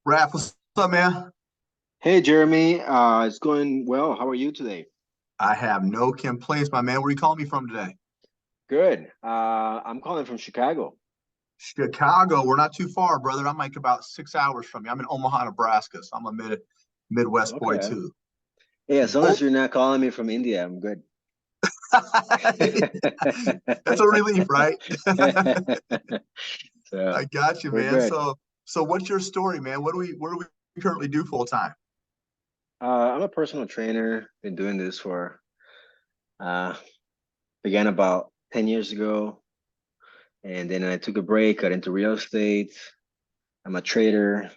Raph, what's up, man? Hey Jeremy, it's going well. How are you today? I have no complaints, my man. Where are you calling me from today? Good. I'm calling from Chicago. Chicago. We're not too far, brother. I'm like about 6 hours from you. I'm in Omaha, Nebraska, so I'm a Midwest boy Okay. too. Hey, as long Oh, as you're not calling me from India, I'm good. that's a relief, right? I So got you, we're man. good. So what's your story, man? What do we currently do full time? I'm a personal trainer. Been doing this for uh began about 10 years ago, and then I took a break, got into real estate. I'm a trader.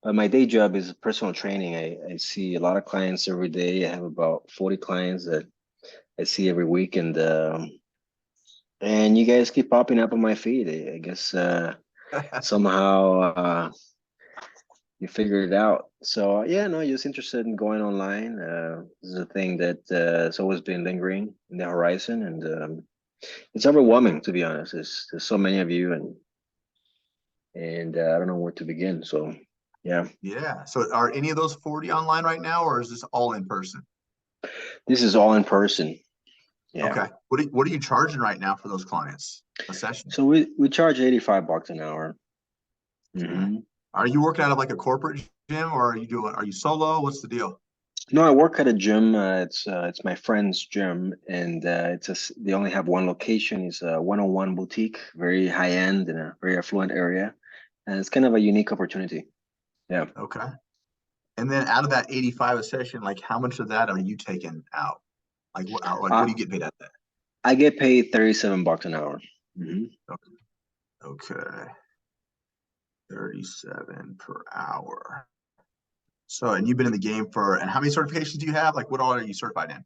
But my day job is personal training. I see a lot of clients every day. I have about 40 clients that I see every week, and you guys keep popping up on my feed. I guess somehow you figured it out. So yeah, no, just interested in going online. This is a thing that has always been lingering in the horizon, and it's overwhelming to be honest. There's so many of you, and I don't know where to begin. So yeah, Yeah. So are any of those 40 online right now, or is this all in person? this is all in person. Yeah. Okay. What are you charging right now for those clients a session? So we charge 85 bucks an hour. Okay. hmm Are you working out of like a corporate gym or are you solo? What's the deal? No, I work at a gym. It's my friend's gym, and they only have one location. It's a one-on-one boutique, very high end in a very affluent area, and it's kind of a unique opportunity. Yeah. Okay. And then out of that 85 a session, like how much of that are you taking out? Like what I do you get paid at that? I get paid 37 bucks an hour. hmm Okay. 37 per hour. So, and you've been in the game and how many certifications do you have? Like what all are you certified in?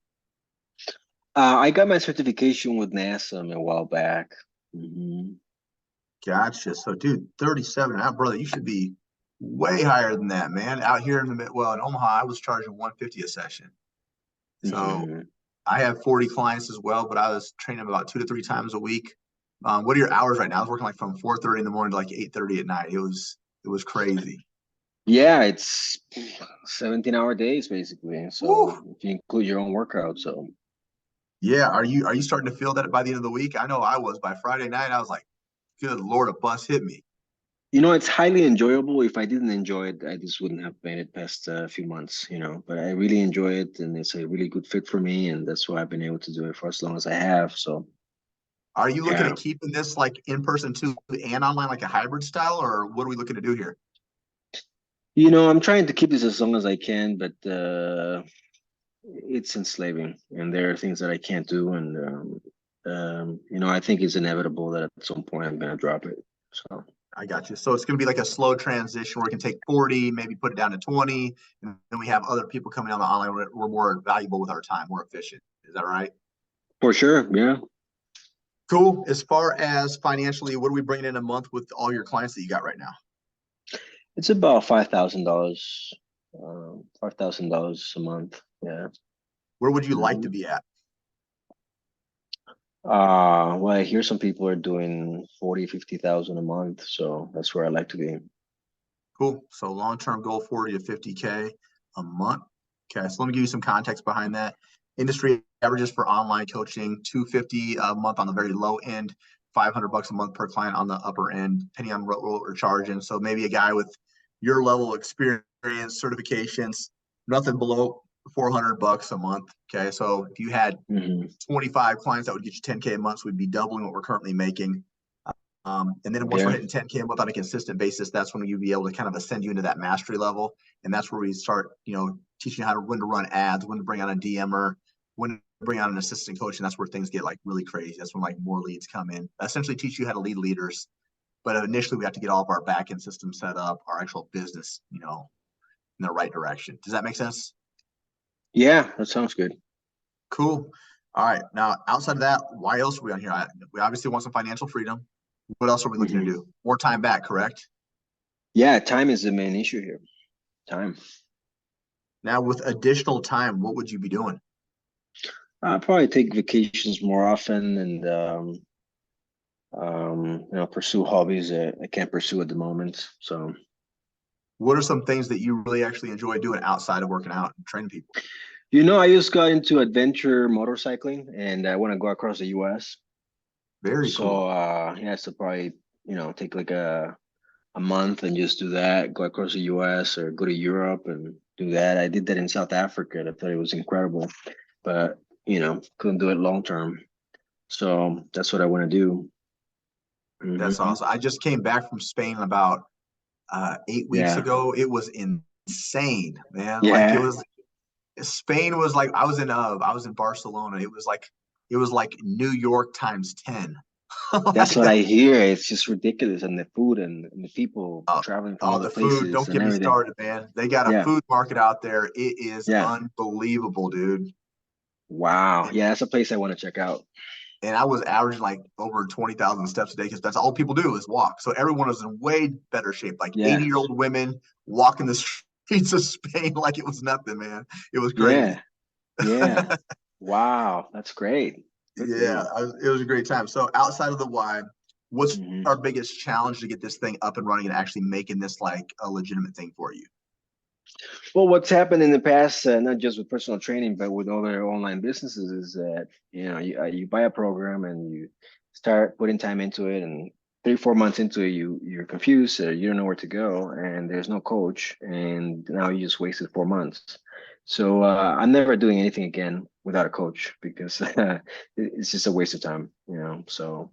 I got my certification with NASA a while back. hmm Gotcha. So, dude, 37 out, brother, you should be way higher than that, man. Out here in well, in Omaha, I was charging 150 a session. So hmm I have 40 clients as well, but I was training them about 2 to 3 times a week. What are your hours right now? I was working like from 4:30 in the morning to like 8:30 at night. It was crazy. Yeah, it's 17-hour days basically. So Woo! if you include your own workout, so. Yeah, are you starting to feel that by the end of the week? I know I was. By Friday night, I was like, good Lord, a bus hit me. It's highly enjoyable. If I didn't enjoy it, I just wouldn't have made it past a few months. But I really enjoy it, and it's a really good fit for me, and that's why I've been able to do it for as long as I have. So, Are you looking yeah. at keeping this like in person too and online, like a hybrid style, or what are we looking to do here? I'm trying to keep this as long as I can, but it's enslaving, and there are things that I can't do, and I think it's inevitable that at some point I'm gonna drop it. So. I got you. So it's going to be like a slow transition where we can take 40, maybe put it down to 20, and then we have other people coming on the online. We're more valuable with our time, more efficient. Is that right? For sure, yeah. Cool. As far as financially, what are we bringing in a month with all your clients that you got right now? It's about $5,000, $5,000 a month. Yeah. Where would you like to hmm be at? Well, I hear some people are doing 40, 50,000 a month, so that's where I like to be. Cool. So long-term goal 40 to 50K a month. Okay. So let me give you some context behind that. Industry averages for online coaching, 250 a month on the very low end, 500 bucks a month per client on the upper end, depending on what we're charging. So maybe a guy with your level of experience, certifications, nothing below 400 bucks a month. Okay. So if you had hmm 25 clients, that would get you 10K a month. So we'd be doubling what we're currently making. And then once we're Yeah, hitting 10K a month on a consistent basis, that's when you'd be able to kind of ascend you into that mastery level. And that's where we start, teaching you how to when to run ads, when to bring on a DMer, when to bring on an assistant coach. And that's where things get like really crazy. That's when like more leads come in. I essentially teach you how to lead leaders. But initially we have to get all of our back end system set up, our actual business, in the right direction. Does that make sense? yeah, that sounds good. Cool. All right. Now, outside of that, why else are we on here? We obviously want some financial freedom. What else are we looking to hmm do? More time back, correct? Yeah, time is the main issue here. Time. Now, with additional time, what would you be doing? I probably take vacations more often and pursue hobbies that I can't pursue at the moment. So. What are some things that you really actually enjoy doing outside of working out and training people? I just got into adventure motorcycling and I want to go across the US. Very So cool. yeah, so probably, take like a month and just do that, go across the US or go to Europe and do that. I did that in South Africa. I thought it was incredible, but couldn't do it long term. So that's what I want to do. That's Hmm. awesome. I just came back from Spain about 8 weeks Yeah. ago. It was insane, man. Like it Yeah. was Spain was like I was in Barcelona. It was like New York times 10. That's Like what that. I hear. It's just ridiculous. And the food and the people Oh, traveling from oh, other the food, places don't and get me everything. started, man. They got a Yeah. food market out there. It is Yeah. unbelievable, dude. Wow. Yeah, that's a place I want to check out. And I was averaging like over 20,000 steps a day because that's all people do is walk. So everyone was in way better shape, like Yeah. 80-year-old women walking the streets of Spain like it was nothing, man. It was crazy. Yeah. Yeah. Wow. That's great. Good for Yeah, you. it was a great time. So outside of the why, what's Hmm. our biggest challenge to get this thing up and running and actually making this like a legitimate thing for you? Well, what's happened in the past, not just with personal training, but with other online businesses, is that you buy a program and you start putting time into it, and 3, 4 months into it, you're confused, you don't know where to go, and there's no coach, and now you just wasted 4 months. So I'm never doing anything again without a coach because it's just a waste of time. So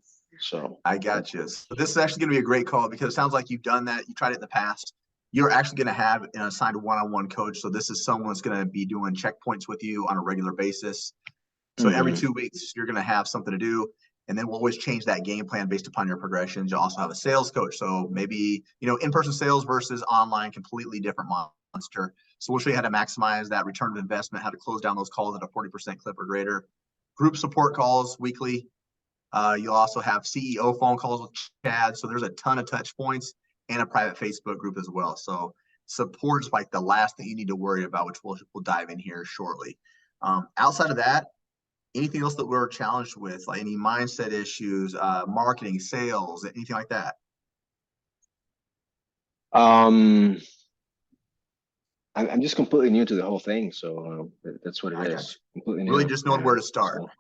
I got you. So this is actually going to be a great call because it sounds like you've done that. You tried it in the past. You're actually going to have an assigned one-on-one coach. So this is someone that's going to be doing checkpoints with you on a regular basis. So every hmm 2 weeks, you're going to have something to do. And then we'll always change that game plan based upon your progressions. You'll also have a sales coach. So maybe, in-person sales versus online, completely different monster. So we'll show you how to maximize that return of investment, how to close down those calls at a 40% clip or greater. Group support calls weekly. You'll also have CEO phone calls with Chad. So there's a ton of touch points and a private Facebook group as well. So support's like the last thing you need to worry about, which we'll dive in here shortly. Outside of that, anything else that we're challenged with, like any mindset issues, marketing, sales, anything like that? um, I'm just completely new to the whole thing, so that's what it I got is. you. Completely Really new. just knowing Yeah. where to start. So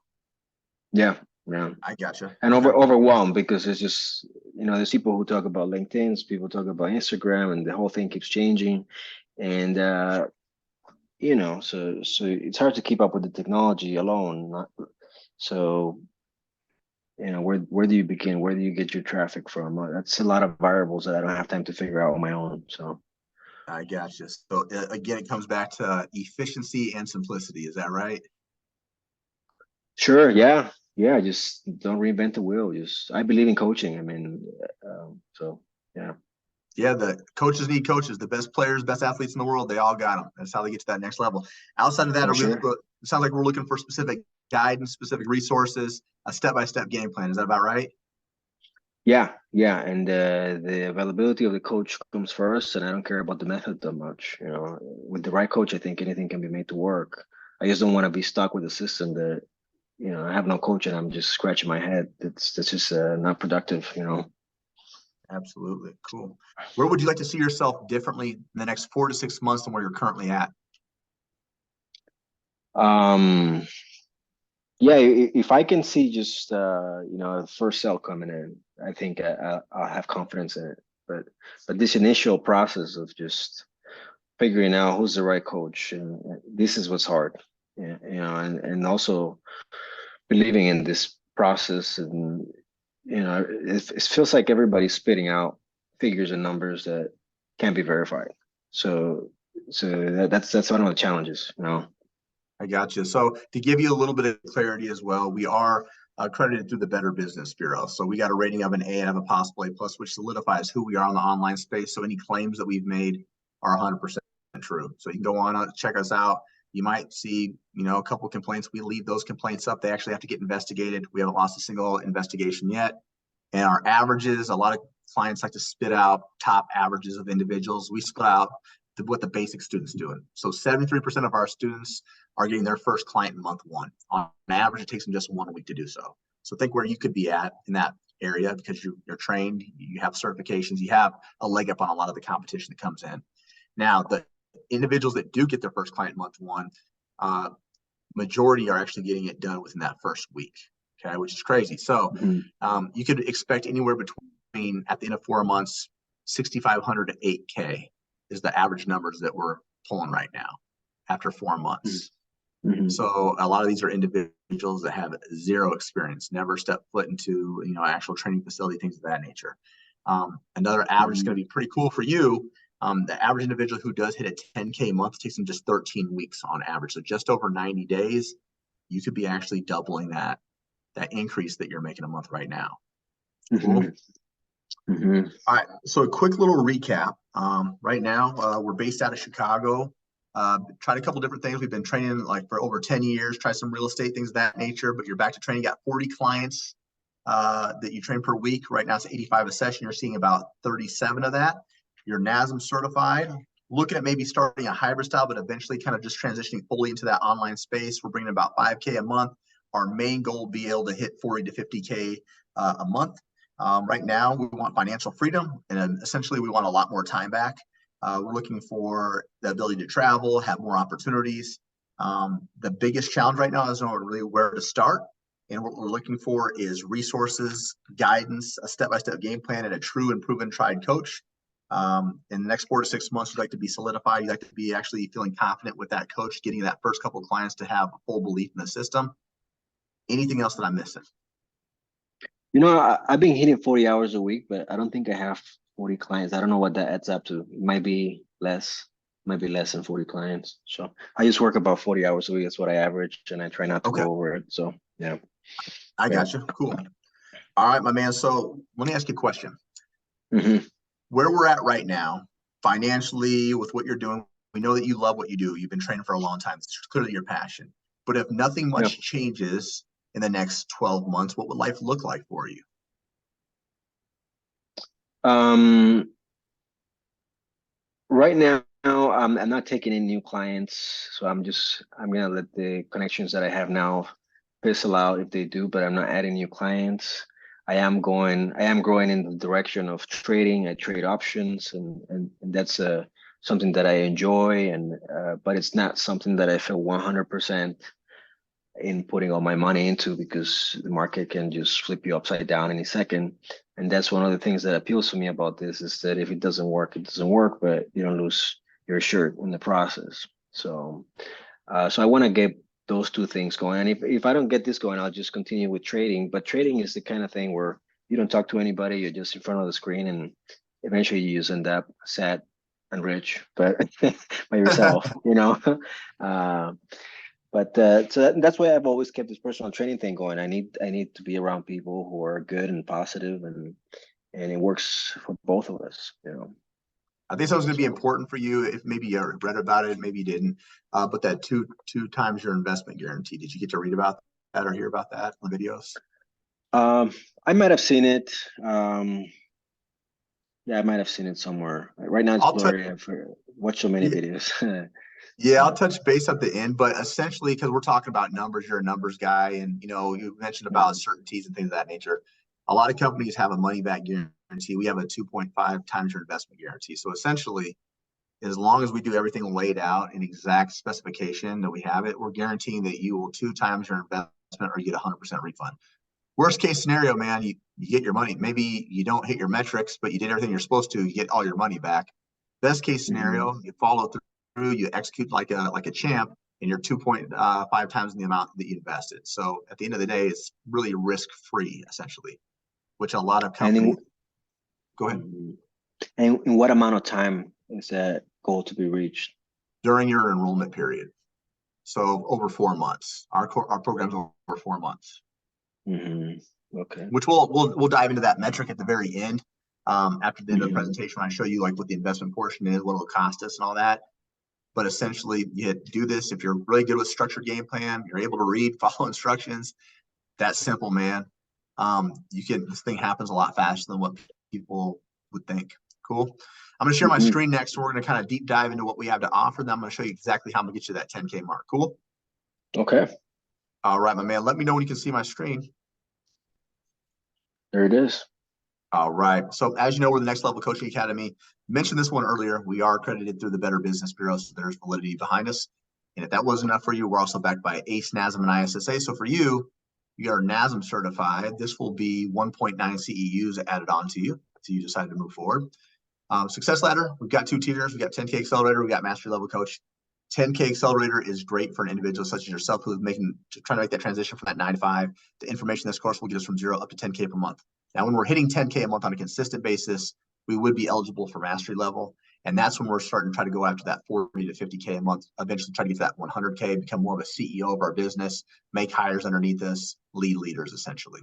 yeah, yeah. I got you. And Okay. overwhelmed because it's just there's people who talk about LinkedIn, people talk about Instagram, and the whole thing keeps changing. And so it's hard to keep up with the technology alone. So where do you begin? Where do you get your traffic from? That's a lot of variables that I don't have time to figure out on my own. So. I got you. So again, it comes back to efficiency and simplicity. Is that right? Sure. Yeah. Yeah. Just don't reinvent the wheel. Just I believe in coaching. I mean, so yeah, Yeah, the coaches need coaches. The best players, best athletes in the world, they all got them. That's how they get to that next level. Outside of that, for sure. it sounds like we're looking for specific guidance, specific resources, a step-by-step game plan. Is that about right? Yeah. Yeah. And the availability of the coach comes first, and I don't care about the method that much. With the right coach, I think anything can be made to work. I just don't want to be stuck with a system that I have no coach and I'm just scratching my head. That's just not productive. Absolutely. Cool. Where would you like to see yourself differently in the next 4 to 6 months than where you're currently at? Um, Yeah, if I can see just the first cell coming in, I think I'll have confidence in it. But this initial process of just figuring out who's the right coach, and this is what's hard. Yeah, and also believing in this process, and it feels like everybody's spitting out figures and numbers that can't be verified. So that's one of the challenges. I got you. So to give you a little bit of clarity as well, we are accredited through the Better Business Bureau. So we got a rating of an A and of a possible A plus, which solidifies who we are in the online space. So any claims that we've made are 100% true. So you can go on, check us out. You might see, a couple of complaints. We leave those complaints up. They actually have to get investigated. We haven't lost a single investigation yet. And our averages, a lot of clients like to spit out top averages of individuals. We spit out what the basic students doing. So 73% of our students are getting their first client in month one. On average, it takes them just 1 week to do so. So think where you could be at in that area because you're trained, you have certifications, you have a leg up on a lot of the competition that comes in. Now, the individuals that do get their first client month one, majority are actually getting it done within that first week, okay, which is crazy. So you could expect anywhere between, at the end of 4 months, 6,500 to 8K is the average numbers that we're pulling right now after 4 months. So a lot of these are individuals that have zero experience, never stepped foot into, actual training facility, things of that nature. Another average is going to be pretty cool for you. The average individual who does hit a 10K month takes them just 13 weeks on average. So just over 90 days, you could be actually doubling that increase that you're making a month right now. Cool. All right. So a quick little recap. Right now, we're based out of Chicago. Tried a couple different things. We've been training like for over 10 years, tried some real estate, things of that nature, but you're back to training. Got 40 clients that you train per week. Right now it's 85 a session. You're seeing about 37 of that. You're NASM certified. Looking at maybe starting a hybrid style, but eventually kind of just transitioning fully into that online space. We're bringing about 5K a month. Our main goal will be able to hit 40 to 50K a month. Right now, we want financial freedom, and essentially we want a lot more time back. We're looking for the ability to travel, have more opportunities. The biggest challenge right now is knowing really where to start. And what we're looking for is resources, guidance, a step-by-step game plan, and a true and proven tried coach. In the next 4 to 6 months, you'd like to be solidified. You'd like to be actually feeling confident with that coach, getting that first couple of clients to have full belief in the system. Anything else that I'm missing? I've been hitting 40 hours a week, but I don't think I have 40 clients. I don't know what that adds up to. It might be less than 40 clients. So I just work about 40 hours a week. That's what I average, and I try not to go over it. So yeah. I got you. Cool. All right, my man. So let me ask you a question. Where we're at right now, financially, with what you're doing, we know that you love what you do. You've been training for a long time. It's clearly your passion. But if nothing much changes in the next 12 months, what would life look like for you? Right now, I'm not taking in new clients, so I'm gonna let the connections that I have now fizzle out if they do, but I'm not adding new clients. I am growing in the direction of trading. I trade options, and that's something that I enjoy, and but it's not something that I feel 100% in putting all my money into, because the market can just flip you upside down any second. And that's one of the things that appeals to me about this, is that if it doesn't work, it doesn't work, but you don't lose your shirt in the process. So so I want to get those two things going. And if I don't get this going, I'll just continue with trading. But trading is the kind of thing where you don't talk to anybody, you're just in front of the screen, and eventually you just end up sad and rich, but by yourself, But so that's why I've always kept this personal training thing going. I need to be around people who are good and positive, and it works for both of us. I think something's going to be important for you. If maybe you read about it, maybe you didn't. But that two times your investment guarantee. Did you get to read about that or hear about that on the videos? I might have seen it. Yeah, I might have seen it somewhere. Right now, it's blurry. I've watched so many videos. Yeah, I'll touch base at the end, but essentially, because we're talking about numbers, you're a numbers guy, and you mentioned about certainties and things of that nature. A lot of companies have a money back guarantee. We have a 2.5 times your investment guarantee. So essentially, as long as we do everything laid out in exact specification that we have it, we're guaranteeing that you will 2 times your investment or you get 100% refund. Worst case scenario, man, you get your money. Maybe you don't hit your metrics, but you did everything you're supposed to. You get all your money back. Best case scenario, you follow through, you execute like a champ, and you're 2.5 times the amount that you invested. So at the end of the day, it's really risk-free, essentially, which a lot of companies. Go ahead. And in what amount of time is that goal to be reached? During your enrollment period. So over 4 months. Our program's over 4 months. Okay. Which we'll dive into that metric at the very end. After the end of the presentation, when I show you like what the investment portion is, what it'll cost us and all that. But essentially, you do this if you're really good with structured game plan, you're able to read, follow instructions. That's simple, man. This thing happens a lot faster than what people would think. Cool. I'm gonna share my screen next. So we're gonna kind of deep dive into what we have to offer. Then I'm gonna show you exactly how I'm gonna get you that 10K mark. Cool. Okay. All right, my man. Let me know when you can see my screen. There it is. All right. So as you know, we're the Next Level Coaching Academy. Mentioned this one earlier. We are accredited through the Better Business Bureau, so there's validity behind us. And if that wasn't enough for you, we're also backed by ACE, NASM, and ISSA. So for you, you are NASM certified. This will be 1.9 CEUs added on to you if you decide to move forward. Success ladder, we've got 2 tiers. We've got 10K Accelerator, we've got Mastery Level Coach. 10K Accelerator is great for an individual such as yourself who's trying to make that transition from that 9 to 5. The information in this course will get us from 0 up to 10K per month. Now, when we're hitting 10K a month on a consistent basis, we would be eligible for Mastery Level. And that's when we're starting to try to go after that 40 to 50K a month, eventually try to get to that 100K, become more of a CEO of our business, make hires underneath us, lead leaders, essentially.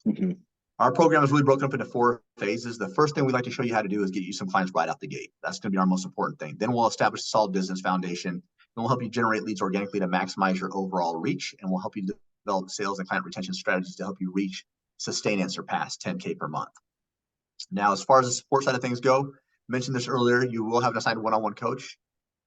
Mm-hmm. Our program is really broken up into 4 phases. The first thing we'd like to show you how to do is get you some clients right out the gate. That's going to be our most important thing. Then we'll establish a solid business foundation, and we'll help you generate leads organically to maximize your overall reach, and we'll help you develop sales and client retention strategies to help you reach, sustain, and surpass 10K per month. Now, as far as the support side of things go, mentioned this earlier, you will have an assigned one-on-one coach.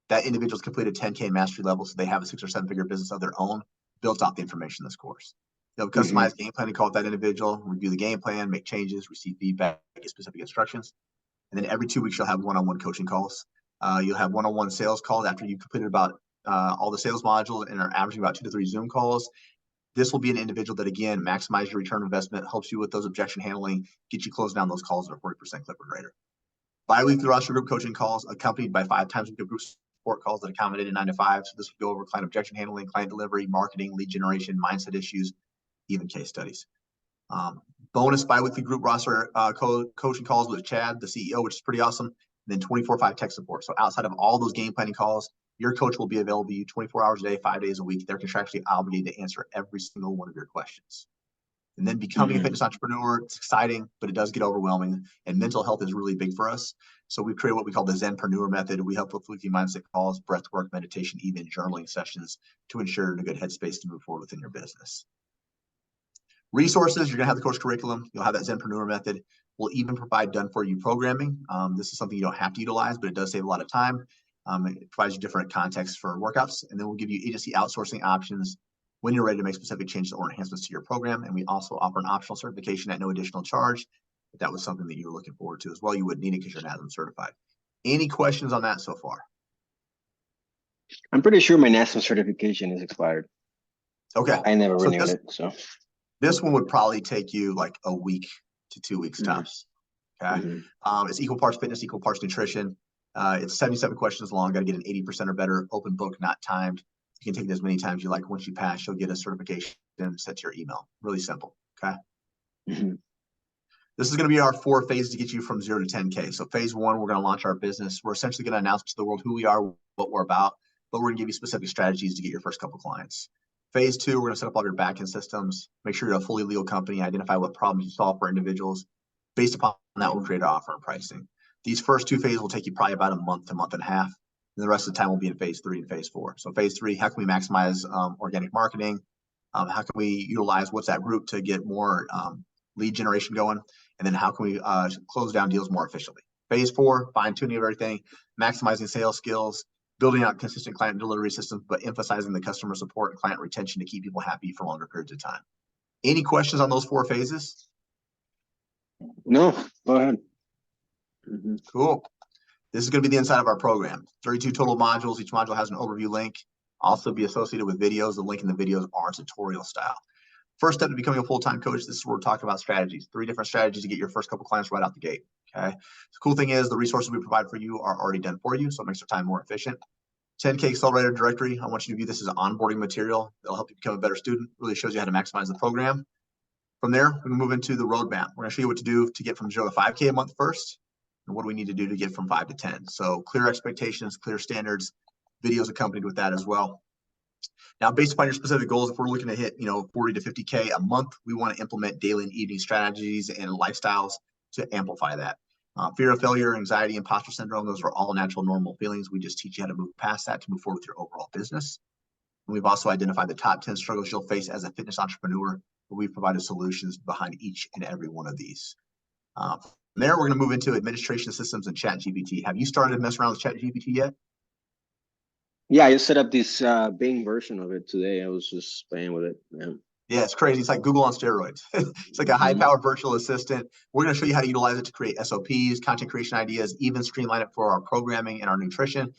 That individual's completed 10K mastery level, so they have a 6 or 7 figure business of their own built off the information in this course. They'll customize game plan to call with that individual, review the game plan, make changes, receive feedback, get specific instructions. And then every 2 weeks, you'll have one-on-one coaching calls. You'll have one-on-one sales calls after you've completed about all the sales modules and are averaging about 2 to 3 Zoom calls. This will be an individual that, again, maximize your return on investment, helps you with those objection handling, get you closing down those calls at a 40% clip or greater. Bi-weekly roster group coaching calls accompanied by 5 times a week group support calls that accommodate a 9 to 5. So this will go over client objection handling, client delivery, marketing, lead generation, mindset issues, even case studies. Bonus bi-weekly group roster coaching calls with Chad, the CEO, which is pretty awesome. And then 24/5 tech support. So outside of all those game planning calls, your coach will be available to you 24 hours a day, 5 days a week. They're contractually obligated to answer every single one of your questions. And then becoming a fitness entrepreneur, it's exciting, but it does get overwhelming. And mental health is really big for us. So we've created what we call the Zenpreneur method. We help with weekly mindset calls, breath work, meditation, even journaling sessions to ensure you're in a good headspace to move forward within your business. Resources, you're going to have the course curriculum. You'll have that Zenpreneur method. We'll even provide done-for-you programming. This is something you don't have to utilize, but it does save a lot of time. It provides you different contexts for workouts, and then we'll give you agency outsourcing options when you're ready to make specific changes or enhancements to your program. And we also offer an optional certification at no additional charge. If that was something that you were looking forward to as well, you wouldn't need it because you're NASM certified. Any questions on that so far? I'm pretty sure my NASM certification is expired. Okay. I never renewed it, so. This one would probably take you like a week to 2 weeks tops. Okay. It's equal parts fitness, equal parts nutrition. It's 77 questions long. Got to get an 80% or better, open book, not timed. You can take it as many times as you like. Once you pass, you'll get a certification sent to your email. Really simple. Okay. This is going to be our 4 phases to get you from 0 to 10K. So phase 1, we're going to launch our business. We're essentially going to announce to the world who we are, what we're about, but we're going to give you specific strategies to get your first couple clients. Phase 2, we're going to set up all your backend systems, make sure you're a fully legal company, identify what problems you solve for individuals. Based upon that, we'll create an offer and pricing. These first 2 phases will take you probably about a month to month and a half. And the rest of the time will be in phase 3 and phase 4. So phase 3, how can we maximize organic marketing? How can we utilize WhatsApp group to get more lead generation going? And then how can we close down deals more efficiently? Phase 4, fine tuning of everything, maximizing sales skills, building out consistent client delivery systems, but emphasizing the customer support and client retention to keep people happy for longer periods of time. Any questions on those 4 phases? No, go ahead. Cool. This is going to be the inside of our program. 32 total modules. Each module has an overview link. Also be associated with videos. The link in the videos are tutorial style. First step to becoming a full-time coach, this is where we're talking about strategies. 3 different strategies to get your first couple clients right out the gate. Okay. The cool thing is the resources we provide for you are already done for you, so it makes your time more efficient. 10K Accelerator Directory, I want you to view this as onboarding material. It'll help you become a better student, really shows you how to maximize the program. From there, we're going to move into the roadmap. We're going to show you what to do to get from 0 to 5K a month first, and what do we need to do to get from 5 to 10. So clear expectations, clear standards, videos accompanied with that as well. Now, based upon your specific goals, if we're looking to hit, 40 to 50K a month, we want to implement daily and evening strategies and lifestyles to amplify that. Fear of failure, anxiety, imposter syndrome, those are all natural, normal feelings. We just teach you how to move past that to move forward with your overall business. And we've also identified the top 10 struggles you'll face as a fitness entrepreneur, but we've provided solutions behind each and every one of these. From there, we're going to move into administration systems and ChatGPT. Have you started messing around with ChatGPT yet? Yeah, I just set up this Bing version of it today. I was just playing with it. Yeah. Yeah, it's crazy. It's like Google on steroids. It's like a Mhm. high-powered virtual assistant. We're going to show you how to utilize it to create SOPs, content creation ideas, even streamline it for our programming and our nutrition.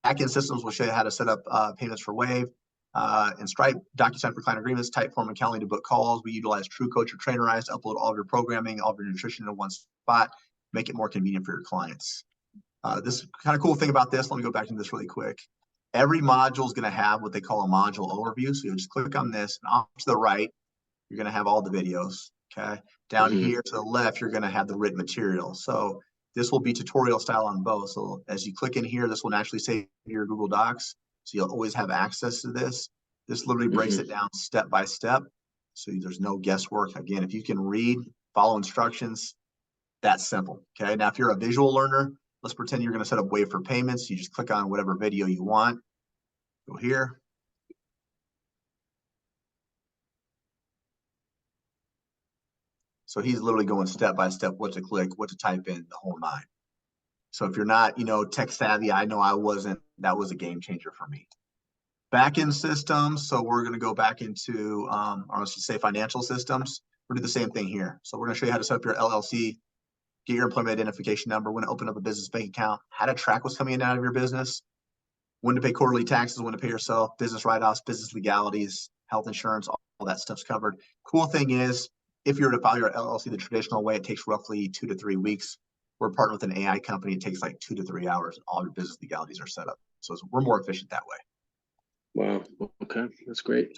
Backend systems will show you how to set up payments for Wave and Stripe, DocuSign for client agreements, Typeform and Calendly to book calls. We utilize TrueCoach or Trainerize to upload all of your programming, all of your nutrition in one spot, make it more convenient for your clients. This kind of cool thing about this, let me go back to this really quick. Every module is going to have what they call a module overview. So you just click on this, and off to the right, you're going to have all the videos. Okay. Down Mhm. here to the left, you're going to have the written material. So this will be tutorial style on both. So as you click in here, this will naturally save your Google Docs. So you'll always have access to this. This literally breaks Mhm. it down step by step. So there's no guesswork. Again, if you can read, follow instructions, that's simple. Okay. Now, if you're a visual learner, let's pretend you're going to set up Wave for payments. You just click on whatever video you want. Go here. So he's literally going step by step, what to click, what to type in, the whole nine. So if you're not, tech savvy, I know I wasn't, that was a game changer for me. Backend systems. So we're going to go back into, or let's just say financial systems. We're going to do the same thing here. So we're going to show you how to set up your LLC, get your employment identification number, when to open up a business bank account, how to track what's coming in and out of your business, when to pay quarterly taxes, when to pay yourself, business write-offs, business legalities, health insurance, all that stuff's covered. Cool thing is, if you were to file your LLC the traditional way, it takes roughly 2 to 3 weeks. We're partnered with an AI company. It takes like 2 to 3 hours. And all your business legalities are set up. So we're more efficient that way. Wow. Okay, that's great.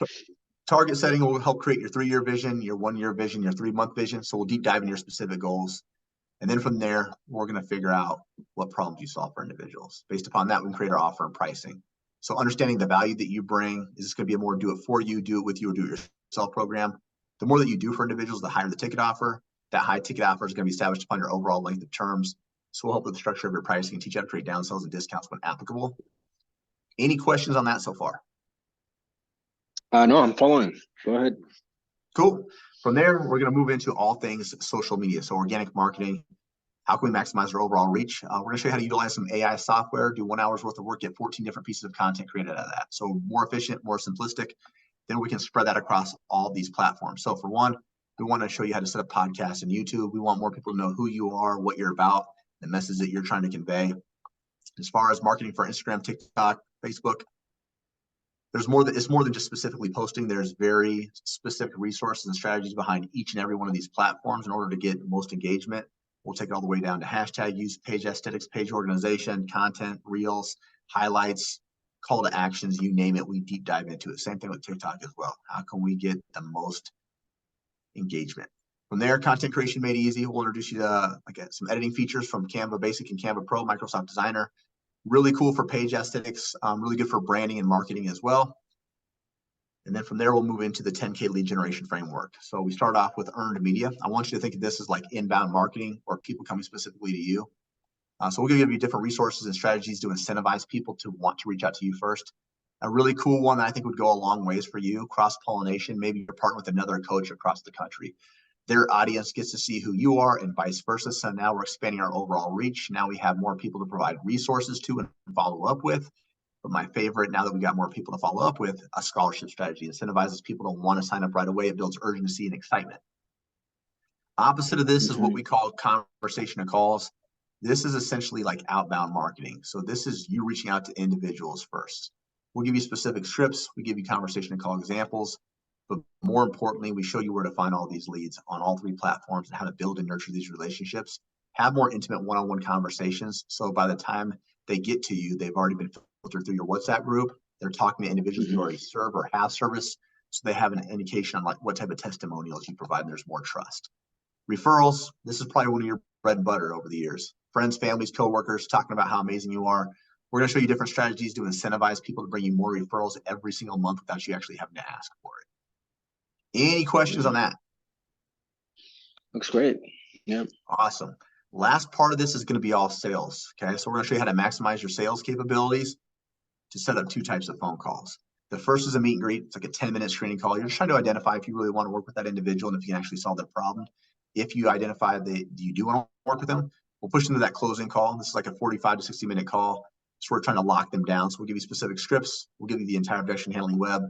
Target setting will help create your 3-year vision, your 1-year vision, your 3-month vision. So we'll deep dive into your specific goals. And then from there, we're going to figure out what problems you solve for individuals. Based upon that, we can create our offer and pricing. So understanding the value that you bring, is this going to be a more do it for you, do it with you, or do it yourself program? The more that you do for individuals, the higher the ticket offer. That high ticket offer is going to be established upon your overall length of terms. So we'll help with the structure of your pricing and teach you how to create downsells and discounts when applicable. Any questions on that so far? No, I'm following. Go ahead. Cool. From there, we're going to move into all things social media. So organic marketing. How can we maximize our overall reach? We're going to show you how to utilize some AI software, do 1 hour's worth of work, get 14 different pieces of content created out of that. So more efficient, more simplistic. Then we can spread that across all these platforms. So for one, we want to show you how to set up podcasts and YouTube. We want more people to know who you are, what you're about, the message that you're trying to convey. As far as marketing for Instagram, TikTok, Facebook, it's more than just specifically posting. There's very specific resources and strategies behind each and every one of these platforms in order to get the most engagement. We'll take it all the way down to hashtag use, page aesthetics, page organization, content, reels, highlights, call to actions, you name it, we deep dive into it. Same thing with TikTok as well. How can we get the most engagement? From there, content creation made easy. We'll introduce you to some editing features from Canva Basic and Canva Pro, Microsoft Designer. Really cool for page aesthetics, really good for branding and marketing as well. And then from there, we'll move into the 10K lead generation framework. So we start off with earned media. I want you to think of this as like inbound marketing or people coming specifically to you. So we're going to give you different resources and strategies to incentivize people to want to reach out to you first. A really cool one that I think would go a long ways for you, cross-pollination. Maybe you're partnering with another coach across the country. Their audience gets to see who you are and vice versa. So now we're expanding our overall reach. Now we have more people to provide resources to and follow up with. But my favorite, now that we got more people to follow up with, a scholarship strategy incentivizes people to want to sign up right away. It builds urgency and excitement. Opposite of this is what we call conversation and calls. This is essentially like outbound marketing. So this is you reaching out to individuals first. We'll give you specific scripts. We give you conversation and call examples. But more importantly, we show you where to find all these leads on all 3 platforms and how to build and nurture these relationships. Have more intimate one-on-one conversations. So by the time they get to you, they've already been filtered through your WhatsApp group. They're talking to individuals you already serve or have service. So they have an indication on like what type of testimonials you provide, and there's more trust. Referrals, this is probably one of your bread and butter over the years. Friends, families, coworkers, talking about how amazing you are. We're going to show you different strategies to incentivize people to bring you more referrals every single month without you actually having to ask for it. Any questions on that? Looks great. Yeah. Awesome. Last part of this is going to be all sales. Okay. So we're going to show you how to maximize your sales capabilities to set up 2 types of phone calls. The first is a meet and greet. It's like a 10-minute screening call. You're just trying to identify if you really want to work with that individual and if you can actually solve their problem. If you identify that you do want to work with them, we'll push them to that closing call. This is like a 45 to 60-minute call. So we're trying to lock them down. So we'll give you specific scripts. We'll give you the entire objection handling web.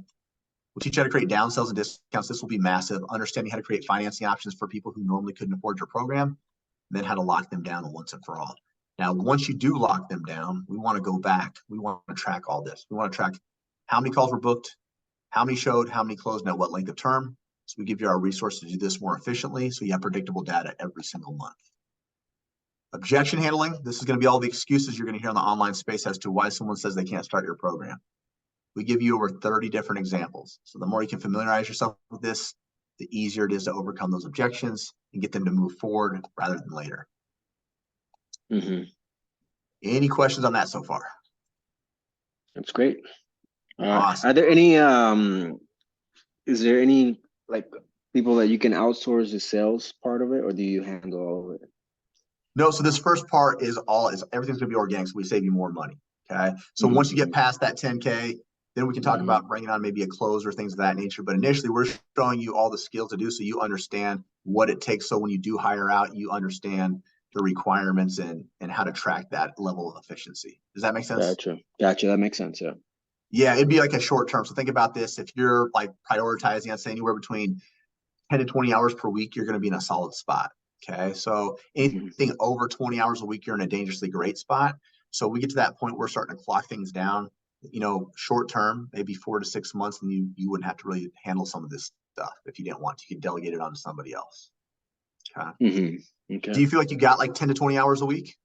We'll teach you how to create downsells and discounts. This will be massive. Understanding how to create financing options for people who normally couldn't afford your program, and then how to lock them down once and for all. Now, once you do lock them down, we want to go back. We want to track all this. We want to track how many calls were booked, how many showed, how many closed, and at what length of term. So we give you our resources to do this more efficiently, so you have predictable data every single month. Objection handling. This is going to be all the excuses you're going to hear in the online space as to why someone says they can't start your program. We give you over 30 different examples. So the more you can familiarize yourself with this, the easier it is to overcome those objections and get them to move forward rather than later. Mm-hmm. Any questions on that so far? That's great. Awesome. Are there any is there any like people that you can outsource the sales part of it, or do you handle all of it? No, so this first part is everything's gonna be organic, so we save you more money. Okay. So once you get past that 10K, then we can talk about bringing on maybe a close or things of that nature. But initially, we're showing you all the skills to do so you understand what it takes. So when you do hire out, you understand the requirements and how to track that level of efficiency. Does that make sense? Gotcha. That makes sense. Yeah. Yeah, it'd be like a short term. So think about this. If you're like prioritizing, I'd say anywhere between 10 to 20 hours per week, you're going to be in a solid spot. Okay. So anything over 20 hours a week, you're in a dangerously great spot. So we get to that point, we're starting to clock things down, short term, maybe 4 to 6 months, and you wouldn't have to really handle some of this stuff if you didn't want to. You could delegate it on to somebody else. Okay. Okay. Do you feel like you got like 10 to 20 hours a week?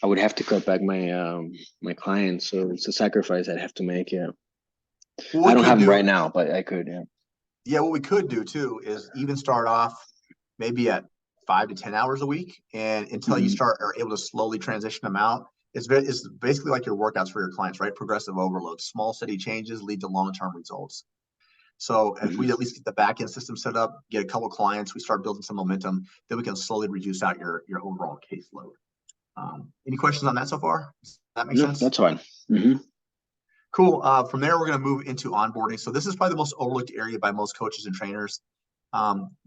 I would have to cut back my my clients, so it's a sacrifice I'd have to make. Yeah. I don't have them right now, but I could. Yeah. Yeah, what we could do too is even start off maybe at 5 to 10 hours a week, and until you are able to slowly transition them out. It's basically like your workouts for your clients, right? Progressive overload. Small, steady changes lead to long-term results. So if we at least get the back-end system set up, get a couple of clients, we start building some momentum, then we can slowly reduce out your overall caseload. Any questions on that so far? Does that make sense? That's fine. Cool. From there, we're going to move into onboarding. So this is probably the most overlooked area by most coaches and trainers.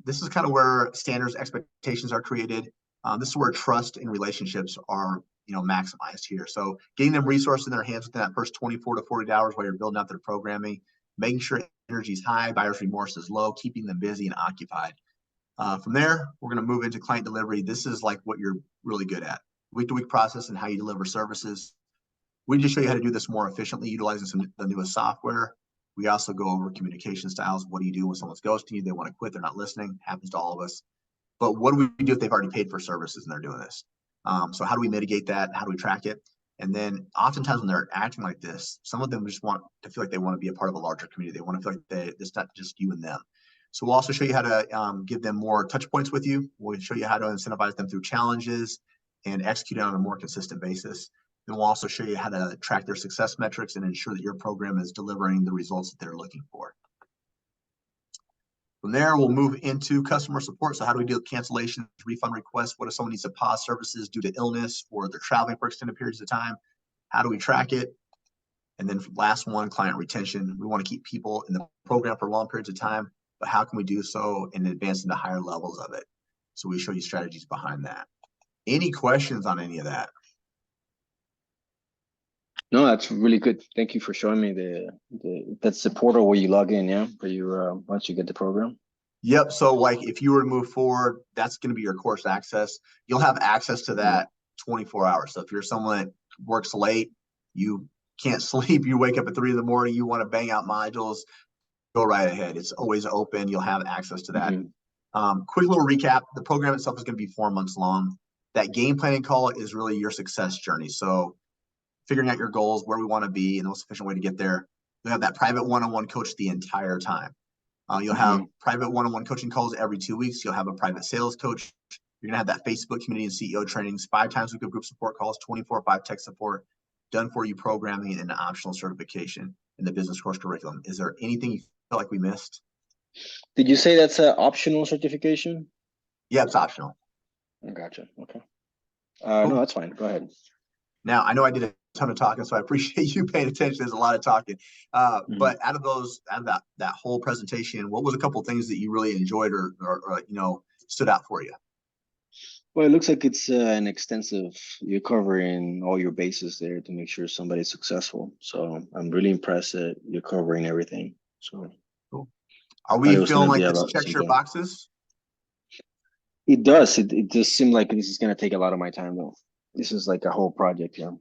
This is kind of where standards, expectations are created. This is where trust and relationships are, maximized here. So getting them resources in their hands within that first 24 to 48 hours while you're building out their programming, making sure energy is high, buyer's remorse is low, keeping them busy and occupied. From there, we're going to move into client delivery. This is like what you're really good at. Week-to-week process and how you deliver services. We just show you how to do this more efficiently, utilizing the newest software. We also go over communication styles. What do you do when someone's ghosting you? They want to quit. They're not listening. Happens to all of us. But what do we do if they've already paid for services and they're doing this? So how do we mitigate that? How do we track it? And then oftentimes when they're acting like this, some of them just want to feel like they want to be a part of a larger community. They want to feel like it's not just you and them. So we'll also show you how to give them more touch points with you. We'll show you how to incentivize them through challenges and execute it on a more consistent basis. Then we'll also show you how to track their success metrics and ensure that your program is delivering the results that they're looking for. From there, we'll move into customer support. So how do we deal with cancellations, refund requests? What if someone needs to pause services due to illness or they're traveling for extended periods of time? How do we track it? And then last one, client retention. We want to keep people in the program for long periods of time, but how can we do so and advance into higher levels of it? So we show you strategies behind that. Any questions on any of that? No, that's really good. Thank you for showing me that's the portal where you log in, yeah, where you once you get the program. Yep. So like if you were to move forward, that's going to be your course access. You'll have access to that 24 hours. So if you're someone that works late, you can't sleep, you wake up at 3 in the morning, you want to bang out modules, go right ahead. It's always open. You'll have access to that. Quick little recap. The program itself is going to be 4 months long. That game planning call is really your success journey. So figuring out your goals, where we want to be, and the most efficient way to get there. You'll have that private one-on-one coach the entire time. You'll have private one-on-one coaching calls every 2 weeks. You'll have a private sales coach. You're going to have that Facebook community and CEO trainings, 5 times a week of group support calls, 24/5 tech support, done for you programming, and an optional certification in the business course curriculum. Is there anything you feel like we missed? Did you say that's an optional certification? Yeah, it's optional. I gotcha. Okay. Cool. No, that's fine. Go ahead. Now, I know I did a ton of talking, so I appreciate you paying attention. There's a lot of talking. But out of that whole presentation, what was a couple of things that you really enjoyed or stood out for you? Well, it looks like it's an extensive, you're covering all your bases there to make sure somebody's successful. So I'm really impressed that you're covering everything. So Cool. Are thought we it was feeling gonna be like a this lot checks your simpler. boxes? It does. It just seemed like this is gonna take a lot of my time though. This is like a whole project, yeah.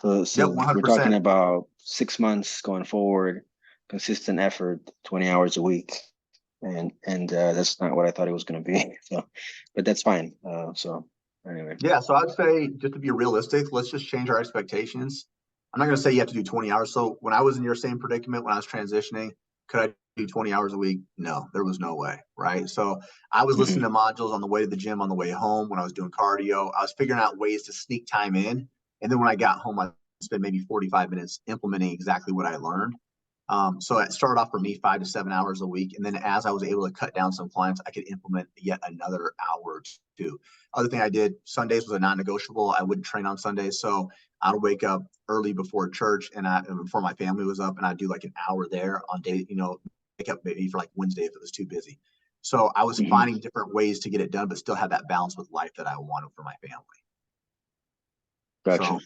Yep, So we're talking 100%. about 6 months going forward, consistent effort, 20 hours a week. And that's not what I thought it was gonna be. So, but that's fine. So anyway. Yeah, so I'd say just to be realistic, let's just change our expectations. I'm not going to say you have to do 20 hours. So when I was in your same predicament when I was transitioning, could I do 20 hours a week? No, there was no way, right? So I was listening Hmm. to modules on the way to the gym, on the way home when I was doing cardio. I was figuring out ways to sneak time in. And then when I got home, I spent maybe 45 minutes implementing exactly what I learned. So it started off for me 5 to 7 hours a week. And then as I was able to cut down some clients, I could implement yet another hour or two. Other thing I did, Sundays was a non-negotiable. I wouldn't train on Sundays. So I'd wake up early before church and before my family was up, and I'd do like an hour there on day, wake up maybe for like Wednesday if it was too busy. So I was Hmm. finding different ways to get it done, but still have that balance with life that I wanted for my family. Gotcha. So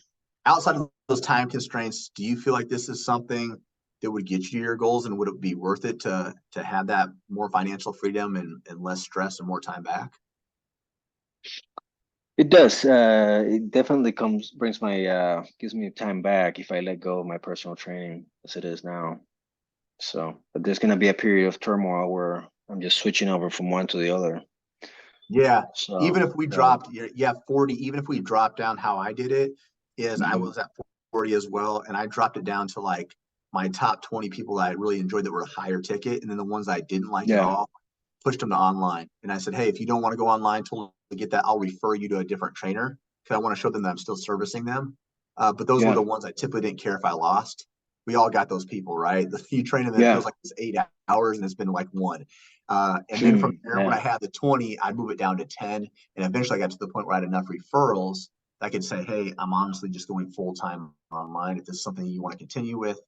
outside of those time constraints, do you feel like this is something that would get you to your goals, and would it be worth it to have that more financial freedom and less stress and more time back? It does. It definitely brings my gives me time back if I let go of my personal training as it is now. So, but there's gonna be a period of turmoil where I'm just switching over from one to the other. Yeah. Even So, if we dropped, yeah, 40, even if we dropped down how I did it, is I mhm. was at 40 as well. And I dropped it down to like my top 20 people that I really enjoyed that were higher ticket. And then the ones I didn't like at Yeah, all, pushed them to online. And I said, hey, if you don't want to go online, totally get that. I'll refer you to a different trainer because I want to show them that I'm still servicing them. But those were yeah, the ones I typically didn't care if I lost. We all got those people, right? You train them, it feels yeah, like it's 8 hours and it's been like one. And then from hmm, there, when I yeah, had the 20, I'd move it down to 10. And eventually I got to the point where I had enough referrals that I could say, hey, I'm honestly just going full time online. If this is something you want to continue with,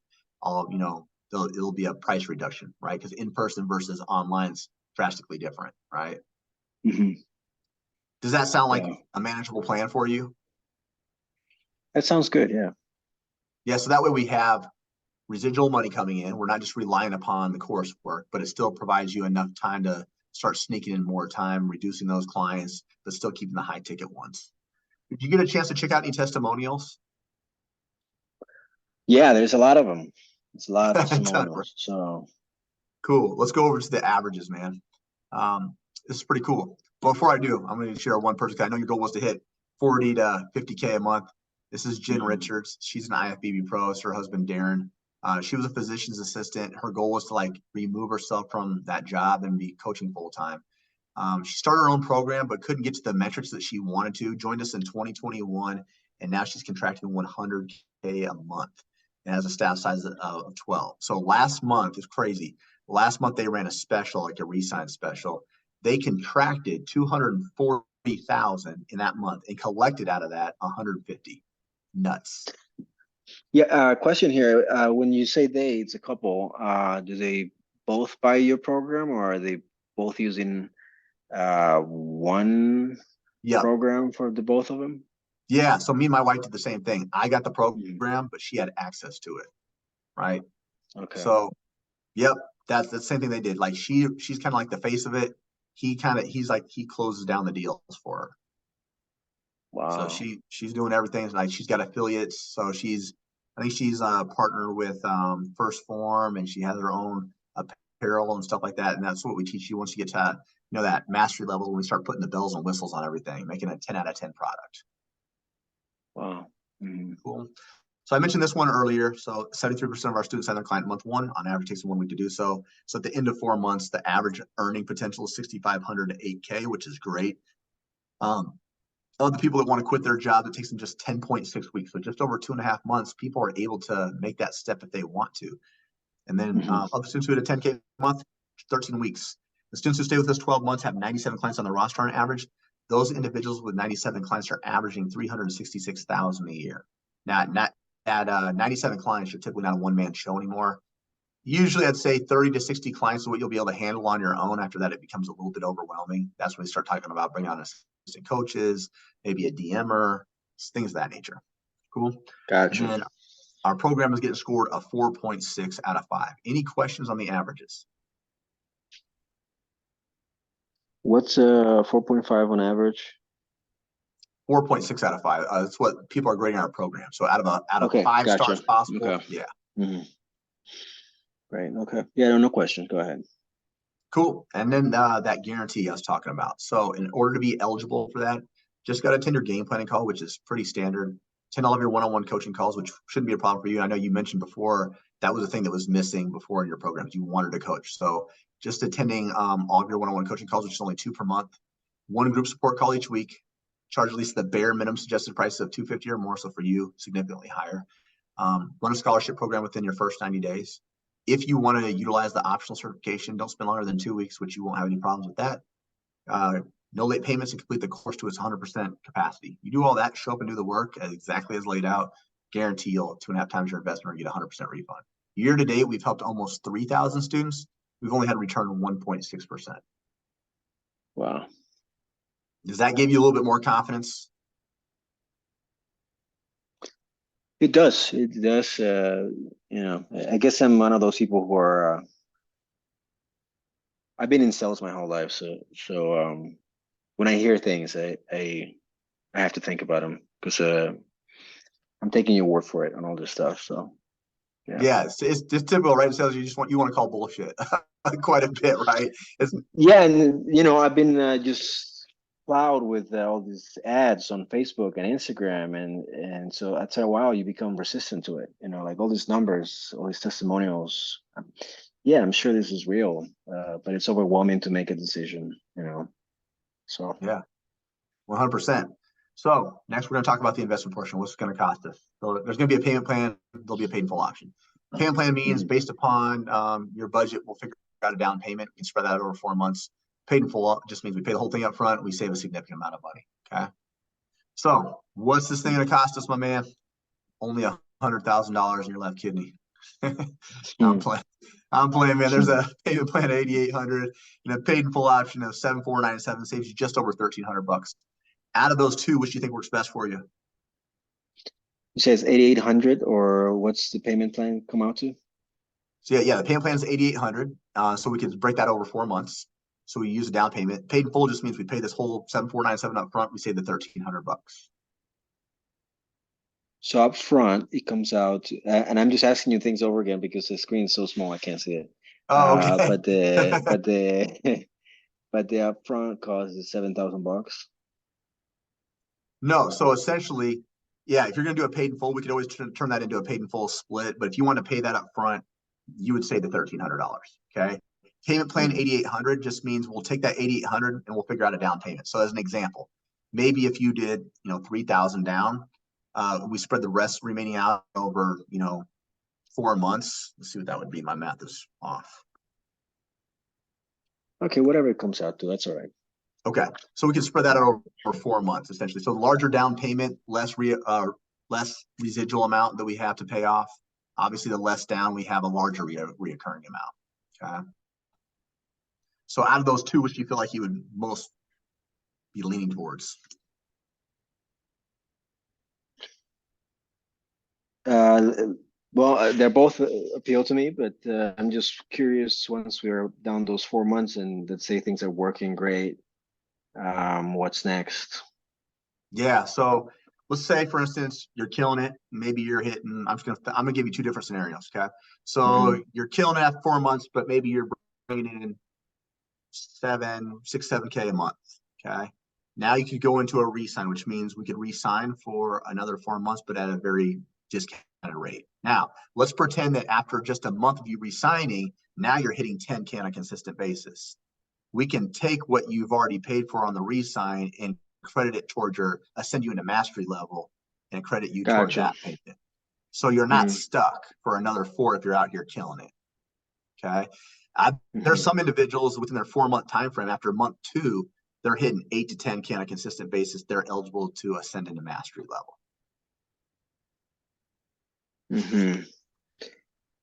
it'll be a price reduction, right? Because in person versus online is drastically different, right? hmm, Does that sound like yeah. a manageable plan for you? That sounds good. Yeah. Yeah. So that way we have residual money coming in. We're not just relying upon the coursework, but it still provides you enough time to start sneaking in more time, reducing those clients, but still keeping the high ticket ones. Did you get a chance to check out any testimonials? Yeah, there's a lot of them. It's a lot of testimonials. So, Cool. Let's go over to the averages, man. This is pretty cool. But before I do, I'm going to share one person. I know your goal was to hit 40 to 50K a month. This is Jen mhm. Richards. She's an IFBB pro. It's her husband, Darren. She was a physician's assistant. Her goal was to like remove herself from that job and be coaching full time. She started her own program, but couldn't get to the metrics that she wanted to. Joined us in 2021, and now she's contracting 100K a month and has a staff size of 12. So last month is crazy. Last month they ran a special, like a resign special. They contracted 240,000 in that month and collected out of that 150. Nuts. Yeah. Question here. When you say they, it's a couple. Do they both buy your program, or are they both using one Yep. program for the both of them? Yeah. So me and my wife did the same thing. I got the Mhm. program, but she had access to it. Right. Okay. So yep, that's the same thing they did. Like she's kind of like the face of it. He's like he closes down the deals for her. So Wow. she's doing everything. Like she's got affiliates. So I think she's partnered with First Form, and she has her own apparel and stuff like that. And that's what we teach you once you get to that mastery level when we start putting the bells and whistles on everything, making a 10 out of 10 product. Wow. Mhm. Cool. So I mentioned this one earlier. So 73% of our students have their client month one. On average, takes 1 week to do so. So at the end of 4 months, the average earning potential is 6,500 to 8K, which is great. Um, Other people that want to quit their job, it takes them just 10.6 weeks. So just over 2.5 months, people are able to make that step if they want to. And then Mhm. other students who hit a 10K a month, 13 weeks. The students who stay with us 12 months have 97 clients on the roster on average. Those individuals with 97 clients are averaging 366,000 a year. Now, not at 97 clients, you're typically not a one-man show anymore. Usually, I'd say 30 to 60 clients is what you'll be able to handle on your own. After that, it becomes a little bit overwhelming. That's when we start talking about bringing on assistant coaches, maybe a DMer, things of that nature. Cool. Gotcha. And then our program is getting scored a 4.6 out of 5. Any questions on the averages? What's 4.5 on average? 4.6 out of 5. That's what people are grading our program. So out of Okay, 5 gotcha. stars possible, Okay. yeah. Mm-hmm. Great. Okay. Yeah, no questions. Go ahead. Cool. And then that guarantee I was talking about. So in order to be eligible for that, just got to attend your game planning call, which is pretty standard. Attend all of your one-on-one coaching calls, which shouldn't be a problem for you. I know you mentioned before that was a thing that was missing before in your programs. You wanted to coach. So just attending all of your one-on-one coaching calls, which is only 2 per month, 1 group support call each week, charge at least the bare minimum suggested price of $250 or more. So for you, significantly higher. Run a scholarship program within your first 90 days. If you want to utilize the optional certification, don't spend longer than 2 weeks, which you won't have any problems with that. No late payments and complete the course to its 100% capacity. You do all that, show up and do the work exactly as laid out, guarantee you'll 2.5 times your investment or get 100% refund. Year to date, we've helped almost 3,000 students. We've only had a return of 1.6%. Wow. Does that give you a little bit more confidence? It does. It does. I guess I'm one of those people who are. I've been in sales my whole life, so when I hear things, I have to think about them because I'm taking your word for it on all this stuff. So Yeah, it's just typical, right? Sales, you want to call bullshit quite a bit, right? Yeah, and I've been just plowed with all these ads on Facebook and Instagram, and so after a while you become resistant to it. Like all these numbers, all these testimonials. Yeah, I'm sure this is real, but it's overwhelming to make a decision. So Yeah, 100%. So next, we're going to talk about the investment portion. What's it going to cost us? So there's going to be a payment plan. There'll be a paid in full option. Payment plan means based upon your budget, we'll figure out a down payment. We can spread that over 4 months. Paid in full just means we pay the whole thing up front. We save a significant amount of money. Okay. So what's this thing going to cost us, my man? Only $100,000 in your left kidney. I'm playing. I'm playing, man. There's a payment plan of 8,800 and a paid in full option of 7,497 saves you just over $1,300. Out of those two, which do you think works best for you? You say it's 8,800, or what's the payment plan come out to? So yeah, the payment plan is 8,800. So we could break that over 4 months. So we use a down payment. Paid in full just means we pay this whole 7,497 up front. We save the $1,300. So up front, it comes out, and I'm just asking you things over again because the screen's so small I can't see it. Oh, okay. But the upfront cost is $7,000. No, so essentially, yeah, if you're going to do a paid in full, we could always turn that into a paid in full split. But if you want to pay that up front, you would say the $1,300. Okay. Payment plan 8,800 just means we'll take that 8,800 and we'll figure out a down payment. So as an example, maybe if you did 3,000 down, we spread the rest remaining out over 4 months. Let's see what that would be. My math is off. Okay, whatever it comes out to, that's all right. Okay, so we can spread that out over 4 months essentially. So the larger down payment, less residual amount that we have to pay off. Obviously, the less down we have, a larger reoccurring amount. Okay. So out of those two, which do you feel like you would most be leaning towards? Well, they're both appeal to me, but I'm just curious, once we're down those 4 months and let's say things are working great, what's next? Yeah. So let's say, for instance, you're killing it. Maybe you're hitting. I'm gonna give you two different scenarios. Okay. So you're killing it after 4 months, but maybe you're bringing in 7K a month. Okay. Now you could go into a re-sign, which means we could re-sign for another 4 months, but at a very discounted rate. Now, let's pretend that after just a month of you re-signing, now you're hitting 10K on a consistent basis. We can take what you've already paid for on the re-sign and credit it towards send you into mastery level and credit you toward that payment. So you're not stuck for another 4 if you're out here killing it. Okay. There's some individuals within their 4-month time frame, after month 2, they're hitting 8 to 10K on a consistent basis. They're eligible to ascend into mastery level.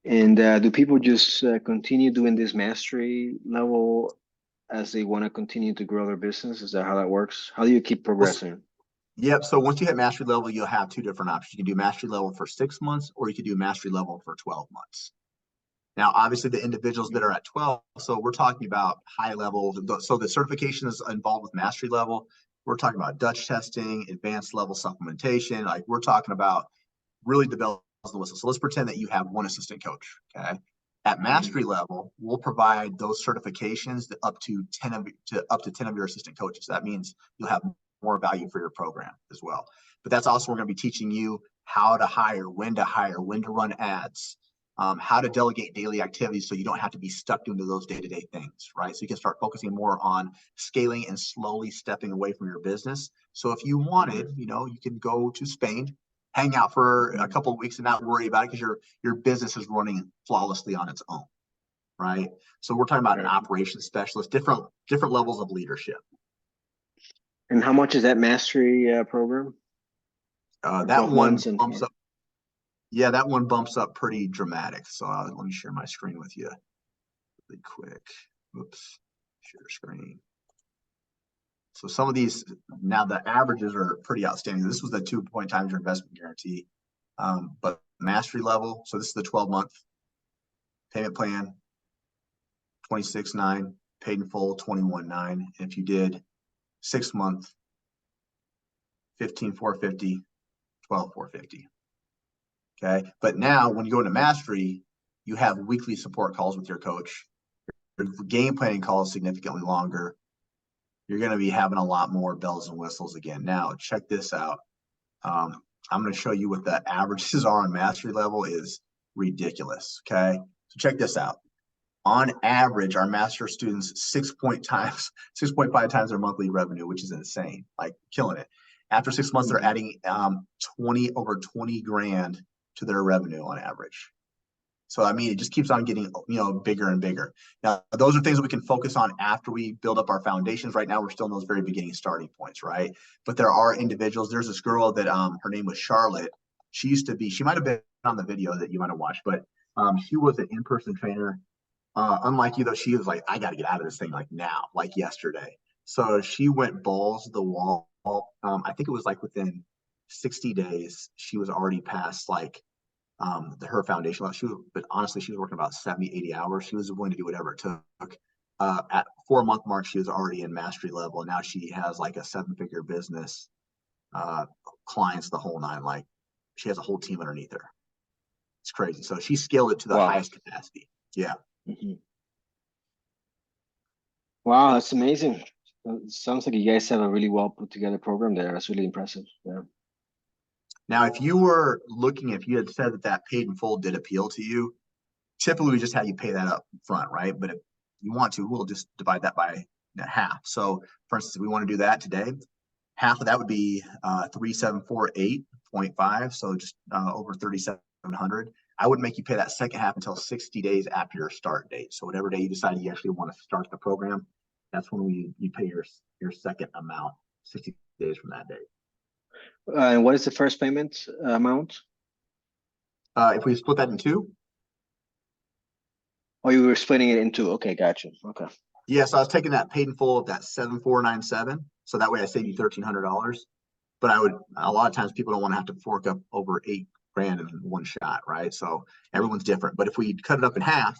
And do people just continue doing this mastery level as they want to continue to grow their business? Is that how that works? How do you keep Well, progressing? yep. So once you hit mastery level, you'll have two different options. You can do mastery level for 6 months, or you can do mastery level for 12 months. Now, obviously, the individuals that are at 12, so we're talking about high level. So the certifications involved with mastery level, we're talking about Dutch testing, advanced level supplementation. Like we're talking about really the bells and whistles. So let's pretend that you have one assistant coach. Okay. At mastery level, we'll provide those certifications up to 10 of your assistant coaches. That means you'll have more value for your program as well. But that's also we're going to be teaching you how to hire, when to run ads, how to delegate daily activities so you don't have to be stuck doing those day-to-day things, right? So you can start focusing more on scaling and slowly stepping away from your business. So if you wanted, you can go to Spain, hang out for a couple of weeks and not worry about it because your business is running flawlessly on its own, right? So we're talking about an operations specialist, different levels of leadership. And how much is that mastery program? That one bumps up. Yeah, that one bumps up pretty dramatic. So let me share my screen with you really quick. Oops, share screen. So some of these, now the averages are pretty outstanding. This was the 2 times your investment guarantee. But mastery level, so this is the 12-month payment plan, 26.9, paid in full, 21.9. And if you did 6 month, 15,450, 12,450. Okay. But now when you go into mastery, you have weekly support calls with your coach. Your game planning calls significantly longer. You're going to be having a lot more bells and whistles again. Now, check this out. I'm going to show you what the averages are on mastery level is ridiculous. Okay. So check this out. On average, our master students 6.5 times their monthly revenue, which is insane, like killing it. After 6 months, they're adding over 20 grand to their revenue on average. So, I mean, it just keeps on getting, bigger and bigger. Now, those are things that we can focus on after we build up our foundations. Right now, we're still in those very beginning starting points, right? But there are individuals. There's this girl that her name was Charlotte. She might have been on the video that you might have watched, but she was an in-person trainer. Unlike you, though, she was like, I got to get out of this thing like now, like yesterday. So she went balls to the wall. I think it was like within 60 days, she was already past like her foundation level. But honestly, she was working about 70, 80 hours. She was willing to do whatever it took. At 4 month mark, she was already in mastery level. And now she has like a 7-figure business, clients, the whole nine. Like she has a whole team underneath her. It's crazy. So she scaled it to the highest capacity. Yeah. Wow, that's amazing. It sounds like you guys have a really well put together program there. That's really impressive. Yeah. Now, if you had said that paid in full did appeal to you, typically we just have you pay that up front, right? But if you want to, we'll just divide that by half. So for instance, if we want to do that today, half of that would be 3,748.5. So just over 3,700. I wouldn't make you pay that second half until 60 days after your start date. So whatever day you decide you actually want to start the program, that's when you pay your second amount, 60 days from that date. And what is the first payment amount? If we split that in two. Oh, you were splitting it in two. Okay, gotcha. Okay. Yeah, so I was taking that paid in full of that 7,497. So that way I save you $1,300. But a lot of times people don't want to have to fork up over 8 grand in one shot, right? So everyone's different. But if we cut it up in half,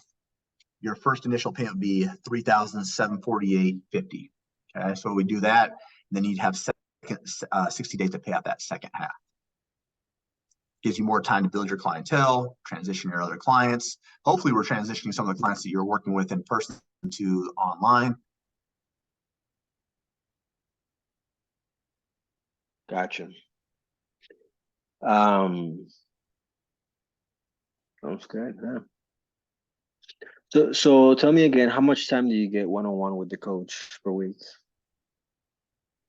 your first initial payment would be 3,748.50. Okay, so we do that, and then you'd have 60 days to pay out that second half. Gives you more time to build your clientele, transition your other clients. Hopefully, we're transitioning some of the clients that you're working with in person to online. Gotcha. Sounds good. Yeah. So tell me again, how much time do you get one-on-one with the coach per week?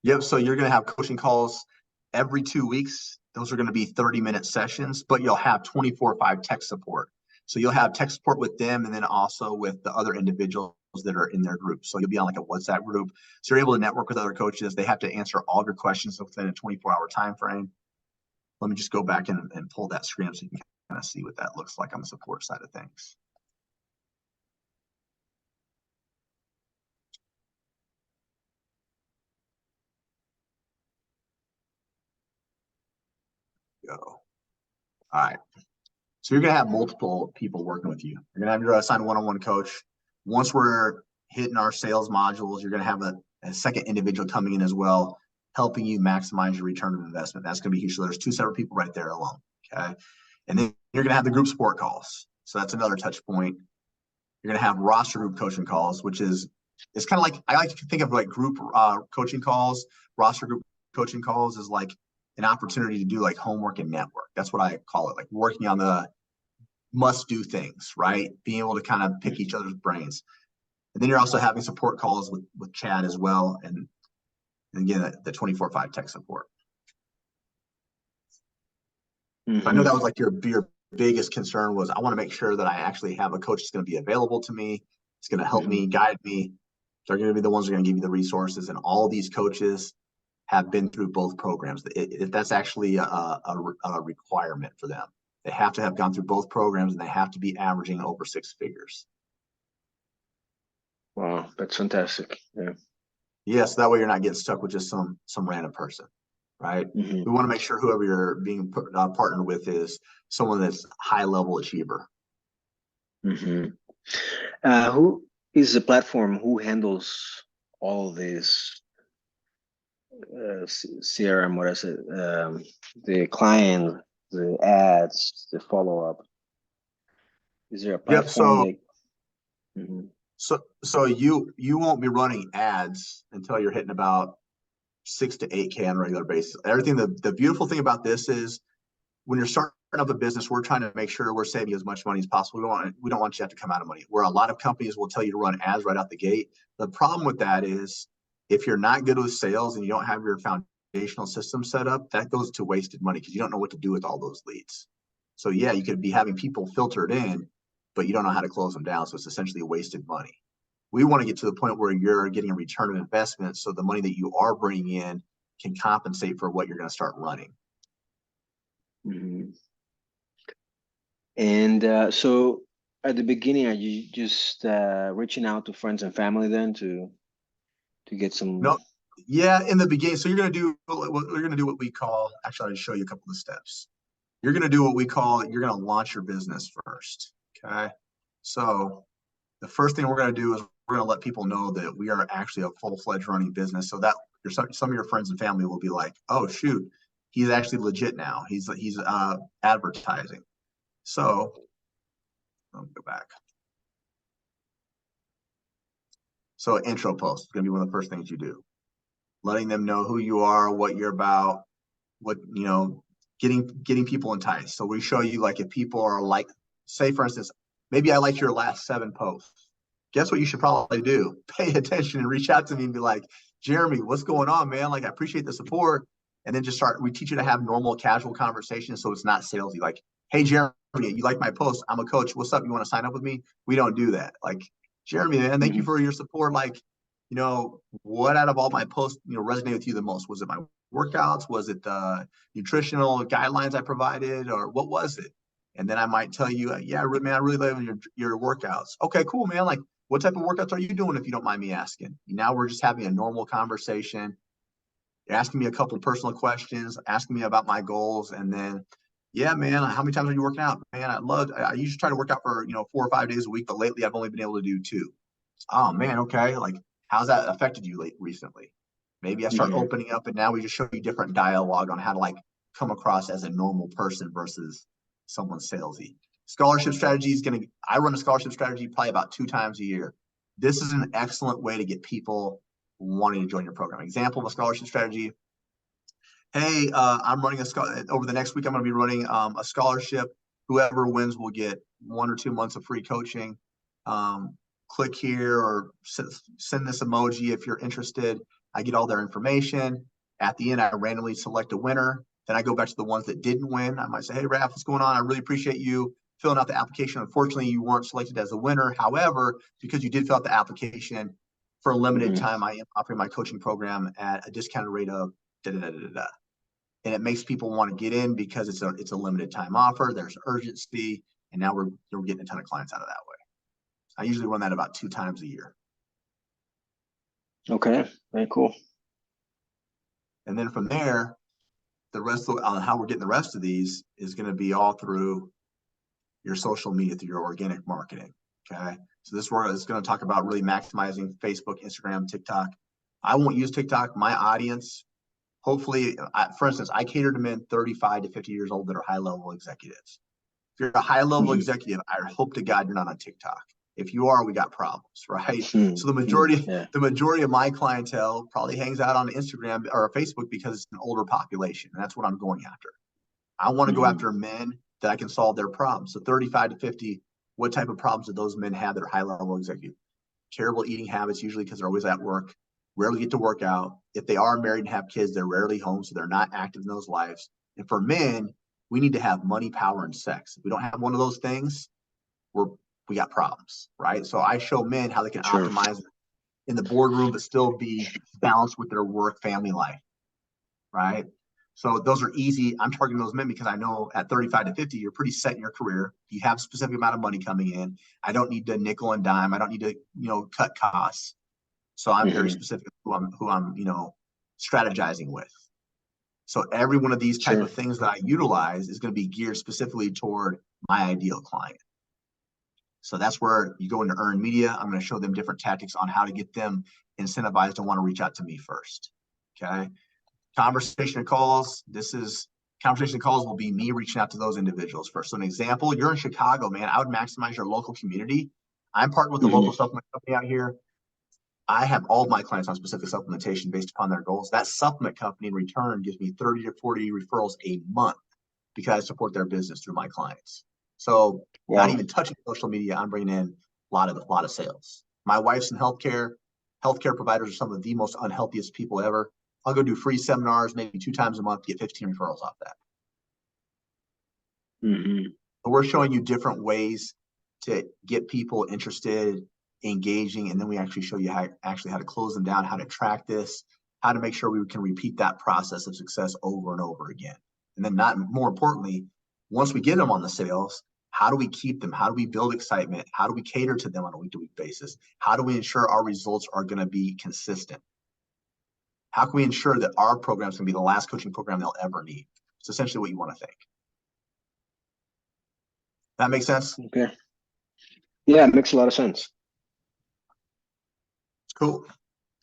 Yep. So you're going to have coaching calls every 2 weeks. Those are going to be 30-minute sessions, but you'll have 24/5 tech support. So you'll have tech support with them and then also with the other individuals that are in their group. So you'll be on like a WhatsApp group. So you're able to network with other coaches. They have to answer all of your questions within a 24-hour time frame. Let me just go back and pull that screen so you can kind of see what that looks like on the support side of things. Go. All right. So you're going to have multiple people working with you. You're going to have your assigned one-on-one coach. Once we're hitting our sales modules, you're going to have a second individual coming in as well, helping you maximize your return of investment. That's going to be huge. So there's 2 separate people right there alone. Okay. And then you're going to have the group support calls. So that's another touch point. You're going to have roster group coaching calls, which is, it's kind of like, I like to think of like group coaching calls, roster group coaching calls is like an opportunity to do like homework and network. That's what I call it, like working on the must do things, right? Being able to kind of pick each other's brains. And then you're also having support calls with Chad as well. And again, the 24/5 tech support. So I know that was like your biggest concern was I want to make sure that I actually have a coach that's going to be available to me. It's going to help me, guide me. They're going to be the ones that are going to give you the resources. And all these coaches have been through both programs. That's actually a requirement for them. They have to have gone through both programs and they have to be averaging over 6 figures. Wow, that's fantastic. Yeah. Yes, that way you're not getting stuck with just some random person, right? We want to make sure whoever you're being partnered with is someone that's high level achiever. Who is the platform? Who handles all this CRM? What is it? The client, the ads, the follow up. Is there a Yep. platform? So you won't be running ads until you're hitting about 6 to 8K on a regular basis. Everything. The beautiful thing about this is when you're starting up a business, we're trying to make sure we're saving as much money as possible. We don't want you to have to come out of money. Where a lot of companies will tell you to run ads right out the gate. The problem with that is if you're not good with sales and you don't have your foundational system set up, that goes to wasted money because you don't know what to do with all those leads. So yeah, you could be having people filtered in, but you don't know how to close them down. So it's essentially wasted money. We want to get to the point where you're getting a return of investment. So the money that you are bringing in can compensate for what you're going to start running. And so at the beginning, are you just reaching out to friends and family then to get some? No, yeah, in the beginning. So we're going to do what we call, actually, I'll just show you a couple of steps. You're going to do what we call, you're going to launch your business first. Okay. So the first thing we're going to do is we're going to let people know that we are actually a full-fledged running business. So that some of your friends and family will be like, oh shoot, he's actually legit now. He's advertising. So I'll go back. So intro post is going to be one of the first things you do. Letting them know who you are, what you're about, what, getting people enticed. So we show you, like, if people are like, say for instance, maybe I like your last 7 posts. Guess what you should probably do? Pay attention and reach out to me and be like, Jeremy, what's going on, man? Like, I appreciate the support. And then we teach you to have normal, casual conversations. So it's not salesy. Like, hey, Jeremy, you like my post? I'm a coach. What's up? You want to sign up with me? We don't do that. Like, Jeremy, man, thank you for your support. Like, what out of all my posts, resonated with you the most? Was it my workouts? Was it the nutritional guidelines I provided, or what was it? And then I might tell you, yeah, man, I really love your workouts. Okay, cool, man. Like, what type of workouts are you doing, if you don't mind me asking? Now we're just having a normal conversation. You're asking me a couple of personal questions, asking me about my goals, and then, yeah, man, how many times are you working out? Man, I usually try to work out for 4 or 5 days a week, but lately I've only been able to do 2. Oh man, okay. Like, how's that affected you recently? Maybe I start opening up, and now we just show you different dialogue on how to like come across as a normal person versus someone salesy. Scholarship strategy is I run a scholarship strategy probably about 2 times a year. This is an excellent way to get people wanting to join your program. Example of a scholarship strategy. Hey, I'm running over the next week. I'm going to be running a scholarship. Whoever wins will get 1 or 2 months of free coaching. Click here or send this emoji if you're interested. I get all their information. At the end, I randomly select a winner. Then I go back to the ones that didn't win. I might say, hey, Raph, what's going on? I really appreciate you filling out the application. Unfortunately, you weren't selected as a winner. However, because you did fill out the application, for a limited time, I am offering my coaching program at a discounted rate of da-da-da-da-da. And it makes people want to get in because it's a limited time offer. There's urgency, and now we're getting a ton of clients out of that way. I usually run that about 2 times a year. Okay, very cool. And then from there, the rest of how we're getting the rest of these is going to be all through your social media, through your organic marketing. Okay. So this word is going to talk about really maximizing Facebook, Instagram, TikTok. I won't use TikTok. My audience, hopefully, for instance, I cater to men 35 to 50 years old that are high level executives. If you're a high level executive, I hope to God you're not on TikTok. If you are, we got problems, right? So the majority of my clientele probably hangs out on Instagram or Facebook because it's an older population, and that's what I'm going after. I want to go after men that I can solve their problems. So 35 to 50, what type of problems do those men have that are high level executive? Terrible eating habits, usually because they're always at work, rarely get to work out. If they are married and have kids, they're rarely home, so they're not active in those lives. And for men, we need to have money, power, and sex. If we don't have one of those things, we got problems, right? So I show men how they can optimize in the boardroom, but still be balanced with their work, family life, right? So those are easy. I'm targeting those men because I know at 35 to 50, you're pretty set in your career. You have a specific amount of money coming in. I don't need to nickel and dime. I don't need to, cut costs. So I'm very specific who I'm, strategizing with. So every one of these type of things that I utilize is going to be geared specifically toward my ideal client. So that's where you go into earned media. I'm going to show them different tactics on how to get them incentivized to want to reach out to me first. Okay. Conversation calls. Conversation calls will be me reaching out to those individuals first. So an example, you're in Chicago, man. I would maximize your local community. I'm partnered with a local supplement company out here. I have all of my clients on specific supplementation based upon their goals. That supplement company in return gives me 30 to 40 referrals a month because I support their business through my clients. So not even touching social media, I'm bringing in a lot of sales. My wife's in healthcare. Healthcare providers are some of the most unhealthiest people ever. I'll go do free seminars, maybe 2 times a month, get 15 referrals off that. But we're showing you different ways to get people interested, engaging, and then we actually show you how to close them down, how to track this, how to make sure we can repeat that process of success over and over again. And then more importantly, once we get them on the sales, how do we keep them? How do we build excitement? How do we cater to them on a week-to-week basis? How do we ensure our results are going to be consistent? How can we ensure that our program is going to be the last coaching program they'll ever need? It's essentially what you want to think. That makes sense? Okay. Yeah, it makes a lot of sense. Cool.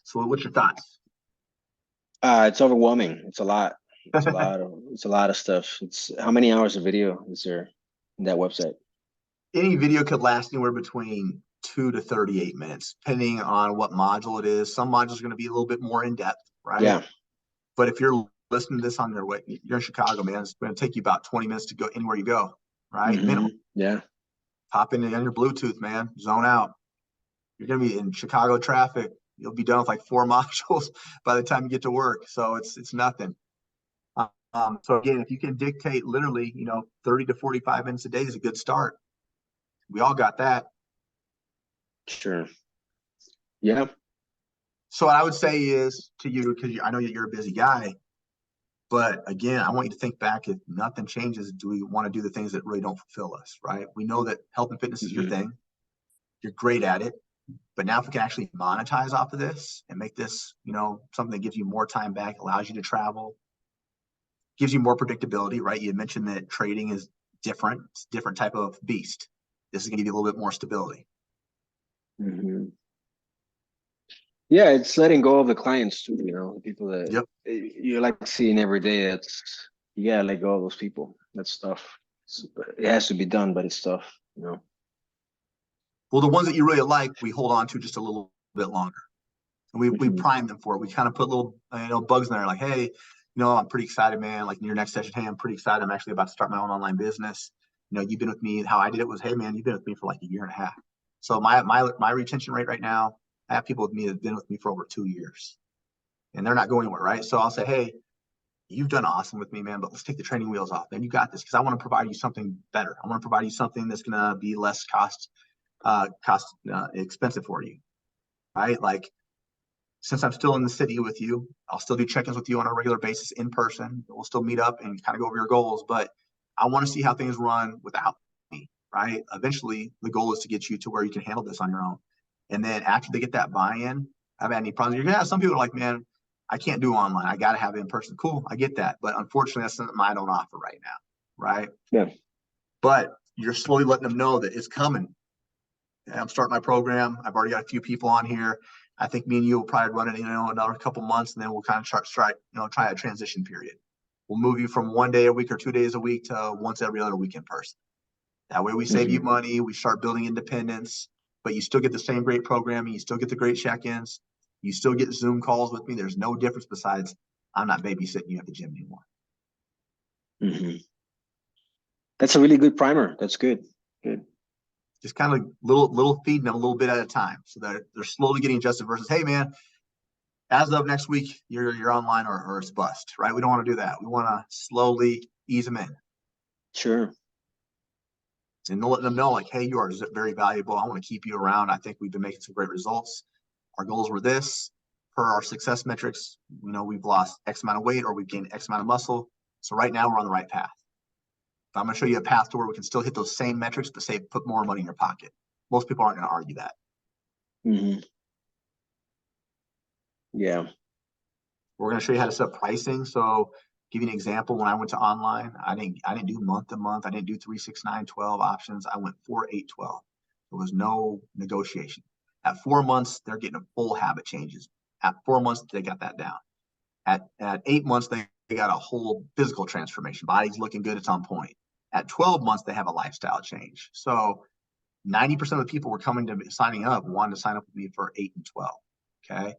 So what's your thoughts? It's overwhelming. It's a lot. It's a lot of stuff. It's how many hours of video is there in that website? Any video could last anywhere between 2 to 38 minutes, depending on what module it is. Some modules are going to be a little bit more in depth, right? Yeah. But if you're listening to this on your way, you're in Chicago, man, it's going to take you about 20 minutes to go anywhere you go, right? Minimum. Yeah. Pop in on your Bluetooth, man, zone out. You're going to be in Chicago traffic. You'll be done with like 4 modules by the time you get to work. So it's nothing. So again, if you can dictate literally, 30 to 45 minutes a day is a good start. We all got that. Sure. Yeah. So what I would say is to you, because I know that you're a busy guy, but again, I want you to think back. If nothing changes, do we want to do the things that really don't fulfill us, right? We know that health and fitness is your thing. You're great at it. But now if we can actually monetize off of this and make this, something that gives you more time back, allows you to travel, gives you more predictability, right? You mentioned that trading is different. It's a different type of beast. This is going to give you a little bit more stability. Yeah, it's letting go of the clients too, the people that you like seeing every day. You gotta let go of those people. That's tough. It has to be done, but it's tough, Well, the ones that you really like, we hold on to just a little bit longer. And we prime them for it. We kind of put little bugs in there like, hey, I'm pretty excited, man. Like in your next session, hey, I'm pretty excited. I'm actually about to start my own online business. You've been with me. How I did it was, hey, man, you've been with me for like a year and a half. So my retention rate right now, I have people with me that have been with me for over 2 years, and they're not going anywhere, right? So I'll say, hey, you've done awesome with me, man, but let's take the training wheels off, man. You got this, because I want to provide you something better. I want to provide you something that's going to be less expensive for you, right? Like, since I'm still in the city with you, I'll still do check-ins with you on a regular basis in person. We'll still meet up and kind of go over your goals, but I want to see how things run without me, right? Eventually, the goal is to get you to where you can handle this on your own. And then after they get that buy-in, I've had any problems. You're gonna have some people are like, man, I can't do online. I got to have it in person. Cool. I get that. But unfortunately, that's something I don't offer right now. Right. Yeah. But you're slowly letting them know that it's coming. I'm starting my program. I've already got a few people on here. I think me and you will probably run it, another couple months, and then we'll kind of try a transition period. We'll move you from 1 day a week or 2 days a week to once every other week in person. That way we save you money. We start building independence, but you still get the same great programming. You still get the great check-ins. You still get Zoom calls with me. There's no difference besides I'm not babysitting you at the gym anymore. Mm-hmm. That's a really good primer. That's good. Good. Just kind of little feeding them a little bit at a time, so that they're slowly getting adjusted. Versus, hey man, as of next week, you're online or it's bust, right? We don't want to do that. We want to slowly ease them in. Sure. And letting them know, like, hey, you are very valuable. I want to keep you around. I think we've been making some great results. Our goals were this. Per our success metrics, we've lost X amount of weight or we've gained X amount of muscle. So right now we're on the right path. I'm going to show you a path to where we can still hit those same metrics, but put more money in your pocket. Most people aren't going to argue that. Mm-hmm. Yeah. We're going to show you how to set pricing. So give you an example. When I went to online, I didn't do month to month. I didn't do 3, 6, 9, 12 options. I went 4, 8, 12. There was no negotiation. At 4 months, they're getting a full habit changes. At 4 months, they got that down. At 8 months, they got a whole physical transformation. Body's looking good. It's on point. At 12 months, they have a lifestyle change. So 90% of the people were coming to signing up, wanted to sign up with me for 8 and 12. Okay.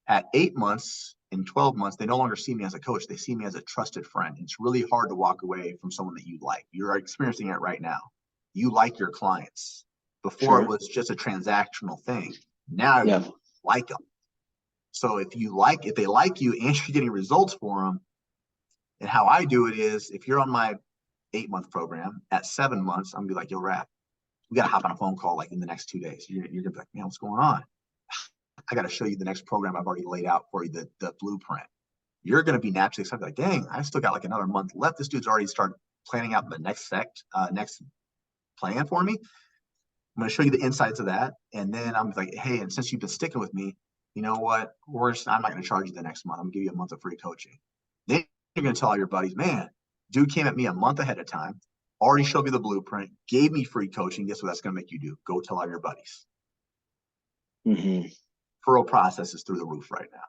At 8 months and 12 months, they no longer see me as a coach. They see me as a trusted friend. It's really hard to walk away from someone that you like. You're experiencing it right now. You like your clients. Before It was just a transactional thing. Now you like them. So if they like you and you're getting results for them, and how I do it is, if you're on my 8-month program, at 7 months, I'm gonna be like, yo, Rap, we gotta hop on a phone call like in the next 2 days. You're gonna be like, man, what's going on? I gotta show you the next program I've already laid out for you, the blueprint. You're gonna be naturally excited, like, dang, I still got like another month left. This dude's already started planning out the next plan for me. I'm going to show you the insights of that. And then I'm like, hey, and since you've been sticking with me, you know what? I'm not going to charge you the next month. I'm going to give you a month of free coaching. Then you're going to tell all your buddies, man, dude came at me a month ahead of time, already showed me the blueprint, gave me free coaching. Guess what that's going to make you do? Go tell all your buddies. Mm-hmm. Referral process is through the roof right now.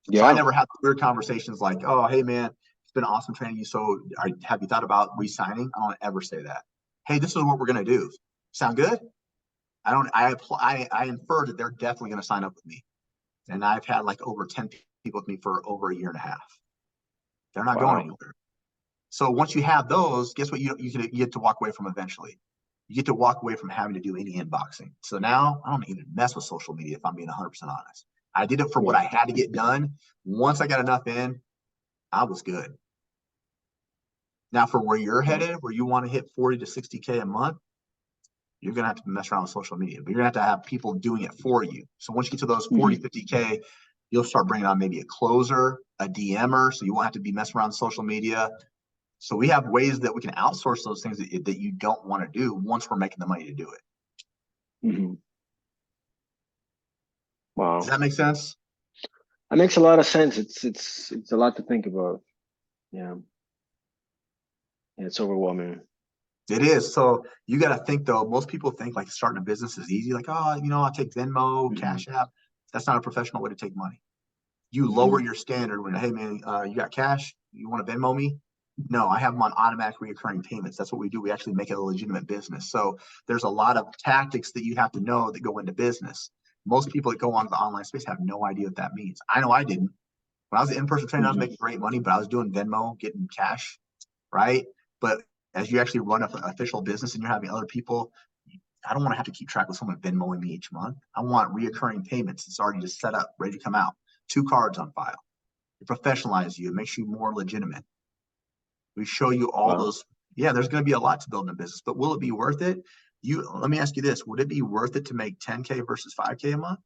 Yeah. So I never had weird conversations like, oh, hey, man, it's been awesome training you. So have you thought about re-signing? I don't ever say that. Hey, this is what we're going to do. Sound good? I infer that they're definitely going to sign up with me. And I've had like over 10 people with me for over a year and a half. They're not going anywhere. So once you have those, guess what you get to walk away from eventually? You get to walk away from having to do any inboxing. So now I don't even mess with social media if I'm being 100% honest. I did it for what I had to get done. Once I got enough in, I was good. Now for where you're headed, where you want to hit 40 to 60K a month, you're going to have to mess around with social media, but you're going to have people doing it for you. So once you get to those 40, 50K, you'll start bringing on maybe a closer, a DMer, so you won't have to be messing around social media. So we have ways that we can outsource those things that you don't want to do once we're making the money to do it. Mm-hmm. Wow. Does that make sense? That makes a lot of sense. It's a lot to think about. Yeah. It's overwhelming. It is. So you got to think though, most people think like starting a business is easy. Like, oh, I'll take Venmo, Cash App. That's not a professional way to take money. You lower your standard when, hey man, you got cash? You want to Venmo me? No, I have them on automatic recurring payments. That's what we do. We actually make it a legitimate business. So there's a lot of tactics that you have to know that go into business. Most people that go on the online space have no idea what that means. I know I didn't. When I was an in-person trainer, I was making great money, but I was doing Venmo, getting cash, right? But as you actually run an official business and you're having other people, I don't want to have to keep track of someone Venmoing me each month. I want reoccurring payments. It's already just set up, ready to come out. 2 cards on file. It professionalizes you. It makes you more legitimate. We show you all those. Yeah, there's going to be a lot to build in a business, but will it be worth it? Let me ask you this. Would it be worth it to make 10K versus 5K a month?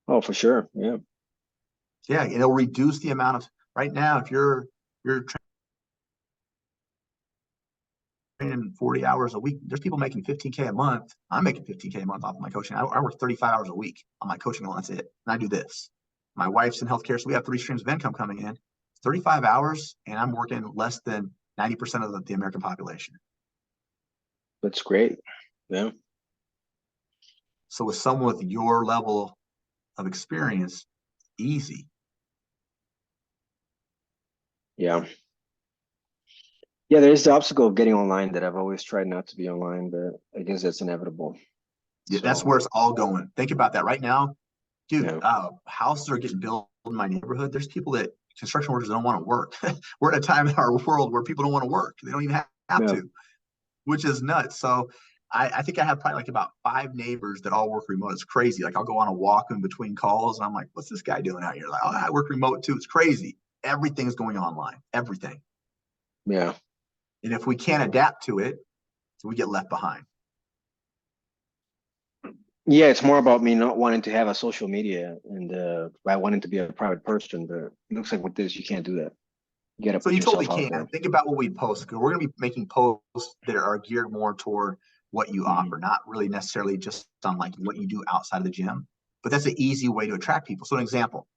Oh, for sure. Yeah. Yeah, it'll reduce the amount of right now. If you're training 40 hours a week. There's people making 15K a month. I'm making 15K a month off of my coaching. I work 35 hours a week on my coaching alone. That's it. And I do this. My wife's in healthcare, so we have 3 streams of income coming in. 35 hours, and I'm working less than 90% of the American population. That's great. Yeah. So with someone with your level of experience, easy. Yeah. Yeah, there's the obstacle of getting online that I've always tried not to be online, but I guess that's inevitable. Yeah, that's where it's all going. Think about that right now, dude. Yeah. Houses are getting built in my neighborhood. There's people that construction workers don't want to work. We're at a time in our world where people don't want to work. They don't even have Yeah. to, which is nuts. So I think I have probably like about 5 neighbors that all work remote. It's crazy. Like I'll go on a walk in between calls and I'm like, what's this guy doing out here? Like, oh, I work remote too. It's crazy. Everything's going online, everything. Yeah. And if we can't adapt to it, we get left behind. Yeah, it's more about me not wanting to have a social media and by wanting to be a private person, but it looks like with this you can't do that. You gotta So put you totally yourself out can. there. Think about what we post, because we're going to be making posts that are geared more toward what you offer, not really necessarily just on like what you do outside of the gym. But that's an easy way to attract people. So an example,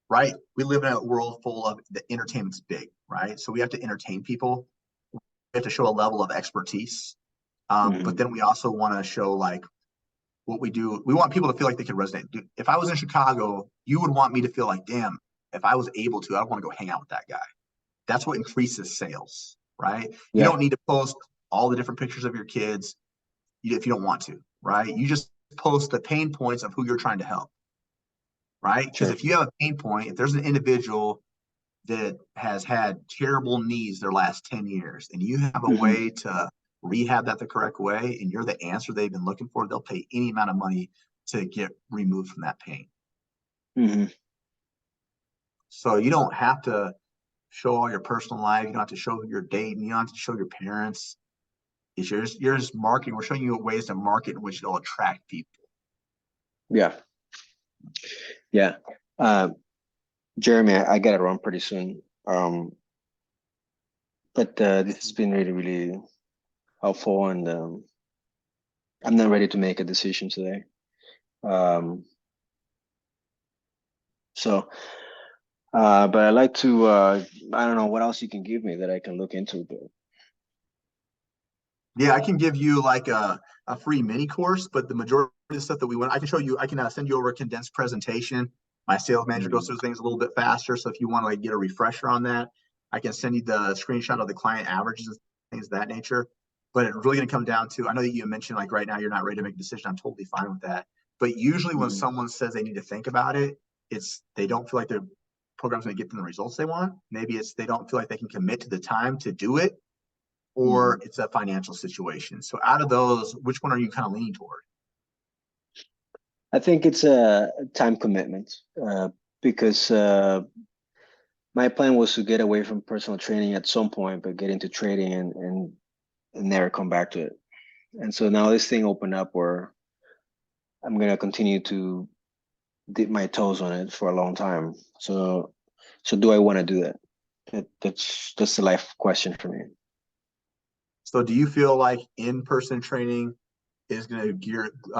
right? We live in a world full of the entertainment's big, right? So we have to entertain people. We have to show a level of expertise. But then we also want to show like what we do. We want people to feel like they can resonate. Dude, if I was in Chicago, you would want me to feel like, damn, if I was able to, I'd want to go hang out with that guy. That's what increases sales, right? You Yeah, don't need to post all the different pictures of your kids if you don't want to, right? You just post the pain points of who you're trying to help, right? Because sure. if you have a pain point, if there's an individual that has had terrible knees their last 10 years and you have a way to rehab that the correct way and you're the answer they've been looking for, they'll pay any amount of money to get removed from that pain. So you don't have to show all your personal life. You don't have to show who you're dating. You don't have to show your parents. You're just marketing. We're showing you ways to market in which it'll attract people. Yeah. Yeah. Jeremy, I gotta run pretty soon. But this has been really, really helpful, and I'm not ready to make a decision today. So, but I'd like to, I don't know what else you can give me that I can look into, but Yeah, I can give you like a free mini course, but the majority of the stuff that we want, I can show you, I can send you over a condensed presentation. My sales manager goes through things a little bit faster. So if you want to like get a refresher on that, I can send you the screenshot of the client averages and things of that nature. But it's really going to come down to, I know that you mentioned like right now you're not ready to make a decision. I'm totally fine with that. But usually when someone says they need to think about it, it's they don't feel like their program's going to get them the results they want. Maybe it's they don't feel like they can commit to the time to do it, or it's a financial situation. So out of those, which one are you kind of leaning toward? I think it's a time commitment because my plan was to get away from personal training at some point, but get into trading and never come back to it. And so now this thing opened up where I'm gonna continue to dip my toes on it for a long time. So do I want to do that? That's the life question for me. So do you feel like in-person training is going to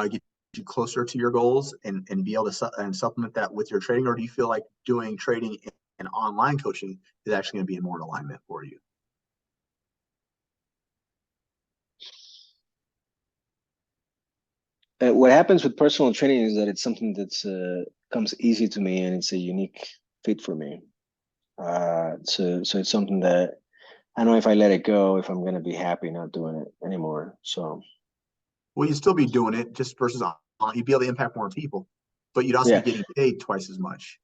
get you closer to your goals and be able to and supplement that with your trading, or do you feel like doing trading and online coaching is actually going to be more in alignment for you? What happens with personal training is that it's something that's comes easy to me and it's a unique fit for me. So it's something that I know if I let it go, if I'm going to be happy not doing it anymore. So Well, you'd still be doing it just versus you'd be able to impact more people, but you'd also be yeah, getting paid twice as much.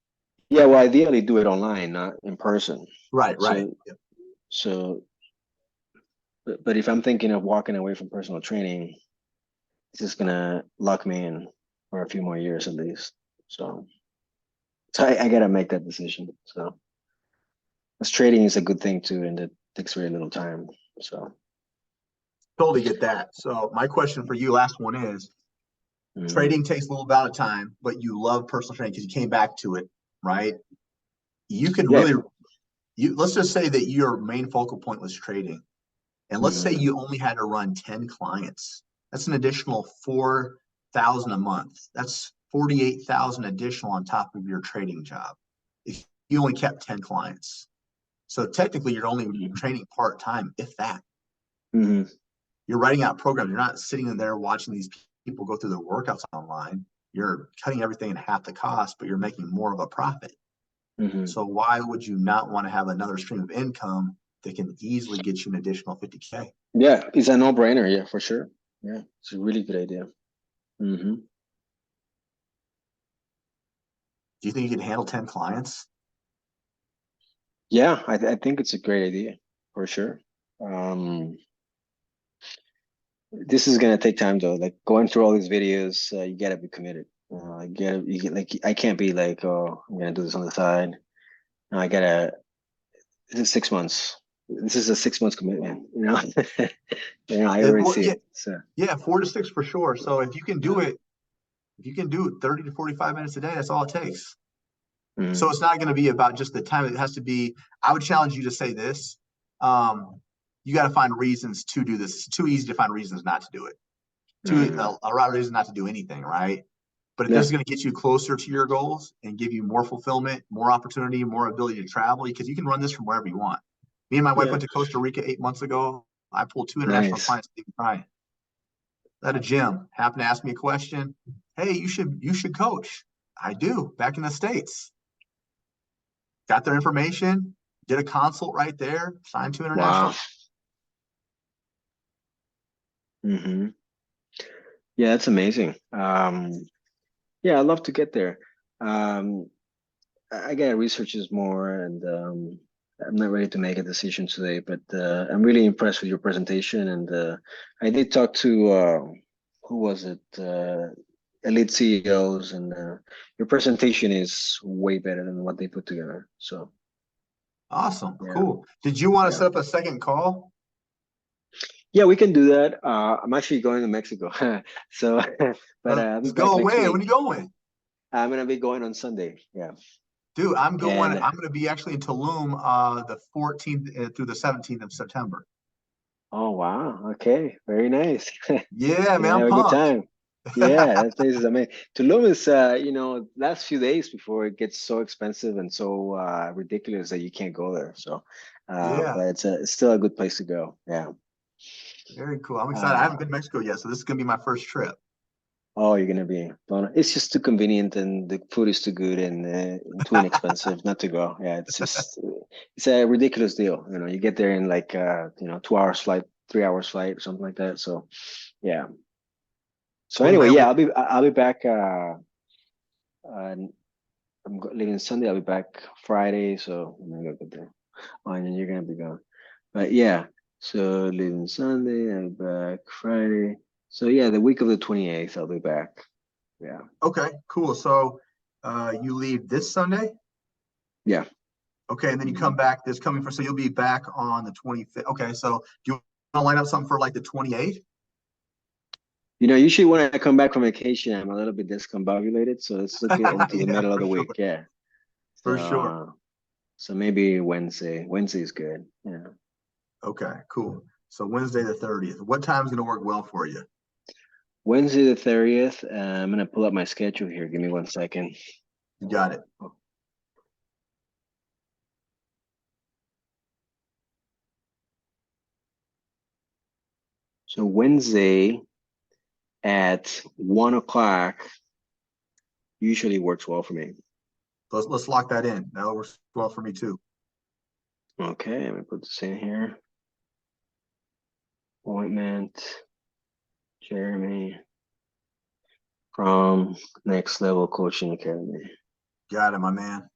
yeah. Well, ideally do it online, not in person. Right, right. So Yep. so, but if I'm thinking of walking away from personal training, it's just gonna lock me in for a few more years at least. So I gotta make that decision. So, because trading is a good thing too, and it takes very little time. So, Totally get that. So my question for you, last one is, trading takes a little bit of time, but you love personal training because you came back to it, right? You can yeah, really, let's just say that your main focal point was trading And let's say Mhm. you only had to run 10 clients. That's an additional 4,000 a month. That's 48,000 additional on top of your trading job if you only kept 10 clients. So technically, you're only training part time, if that. Mhm. You're writing out programs. You're not sitting in there watching these people go through their workouts online. You're cutting everything in half the cost, but you're making more of a profit. Mhm. So why would you not want to have another stream of income that can easily get you an additional 50K? Yeah, it's a no-brainer. Yeah, for sure. Yeah, it's a really good idea. Hmm. Do you think you can handle 10 clients? Yeah, I think it's a great idea for sure. Um, this is gonna take time though. Like going through all these videos, you gotta be committed. You get like I can't be like, oh, I'm gonna do this on the side. No, I gotta. This is 6 months. This is a 6 months commitment. You know, I already Well, see yeah, it. So, yeah, 4 to 6 for sure. So if you can do yeah. it, if you can do it 30 to 45 minutes a day, that's all it takes. So Mhm. it's not going to be about just the time. It has to be. I would challenge you to say this. You got to find reasons to do this. It's too easy to find reasons not to do it. Mhm. A lot of reasons not to do anything, right? But if this Yeah. is going to get you closer to your goals and give you more fulfillment, more opportunity, more ability to travel, because you can run this from wherever you want. Me and my wife Yeah. went to Costa Rica 8 months ago. I pulled 2 international Nice. clients at a gym. Happened to ask me a question. Hey, you should coach. I do back in the States. Got their information, did a consult right there, signed 2 international. Wow. Hmm. Yeah, that's amazing. Yeah, I'd love to get there. Um, I gotta research this more, and I'm not ready to make a decision today. But I'm really impressed with your presentation, and I did talk to who was it? Elite CEOs, and your presentation is way better than what they put together. So Awesome. yeah, Cool. Did you want to yeah, set up a second call? yeah. We can do that. I'm actually going to Mexico, so but I'll be Let's back go next away. When are week. you going? I'm gonna be going on Sunday. Yeah, Dude, I'm going. and I'm going to be actually in Tulum the 14th through the 17th of September. oh wow, okay, very nice. Yeah, You're man, gonna I'm have a good pumped. time. Yeah, that place is amazing. Tulum is, last few days before it gets so expensive and so ridiculous that you can't go there. So, Yeah, but it's still a good place to go. Yeah. very cool. I'm excited. I Uh, haven't been to Mexico yet, so this is going to be my first trip. oh, you're gonna be blown. It's just too convenient and the food is too good and too inexpensive not to go. Yeah, it's just it's a ridiculous deal. You get there in like 2 hours flight, 3 hours flight, or something like that. So, yeah. So Cool, anyway, man. yeah, I'll be back. Uh, leaving Sunday. I'll be back Friday, so I'm gonna go there. Oh, and then you're gonna be gone. But yeah, so leaving Sunday, I'll be back Friday. So yeah, the week of the 28th, I'll be back. Yeah, Okay, cool. So you leave this Sunday? yeah. Okay, and then you Mhm. come back this coming for, so you'll be back on the 25th. Okay, so do you want to line up something for like the 28th? Usually when I come back from vacation, I'm a little bit discombobulated, so let's look it into the Yeah, middle of for the sure. week. Yeah. So For sure. so maybe Wednesday. Wednesday is good. Yeah. Okay, cool. So Wednesday the 30th. What time is going to work well for you? Wednesday the 30th. I'm gonna pull up my schedule here. Give me 1 second. You got it. So Wednesday at 1 o'clock usually works well for me. Let's lock that in. That works well for me too. Okay, let me put this in here. Appointment, Jeremy from Next Level Coaching Academy. Got it, my man.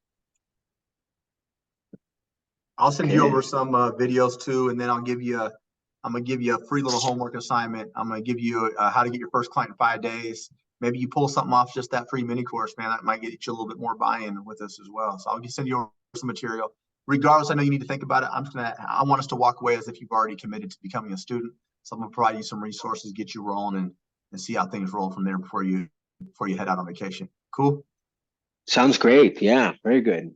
I'll send you Okay. over some videos too, and then I'm gonna give you a free little homework assignment. I'm gonna give you how to get your first client in 5 days. Maybe you pull something off just that free mini course, man. That might get you a little bit more buy-in with us as well. So I'll just send you over some material. Regardless, I know you need to think about it. I want us to walk away as if you've already committed to becoming a student. So I'm gonna provide you some resources, get you rolling, and see how things roll from there before you head out on vacation. Cool. Sounds great. Yeah, very good.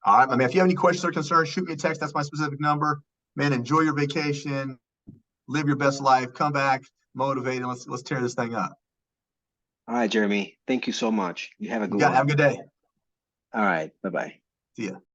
All right, my man. If you have any questions or concerns, shoot me a text. That's my specific number. Man, enjoy your vacation. live your best life, come back, motivate, and let's tear this thing up. All right, Jeremy. Thank you so much. You have a You good got it. one. Have a good day. All right. Bye-bye. See ya.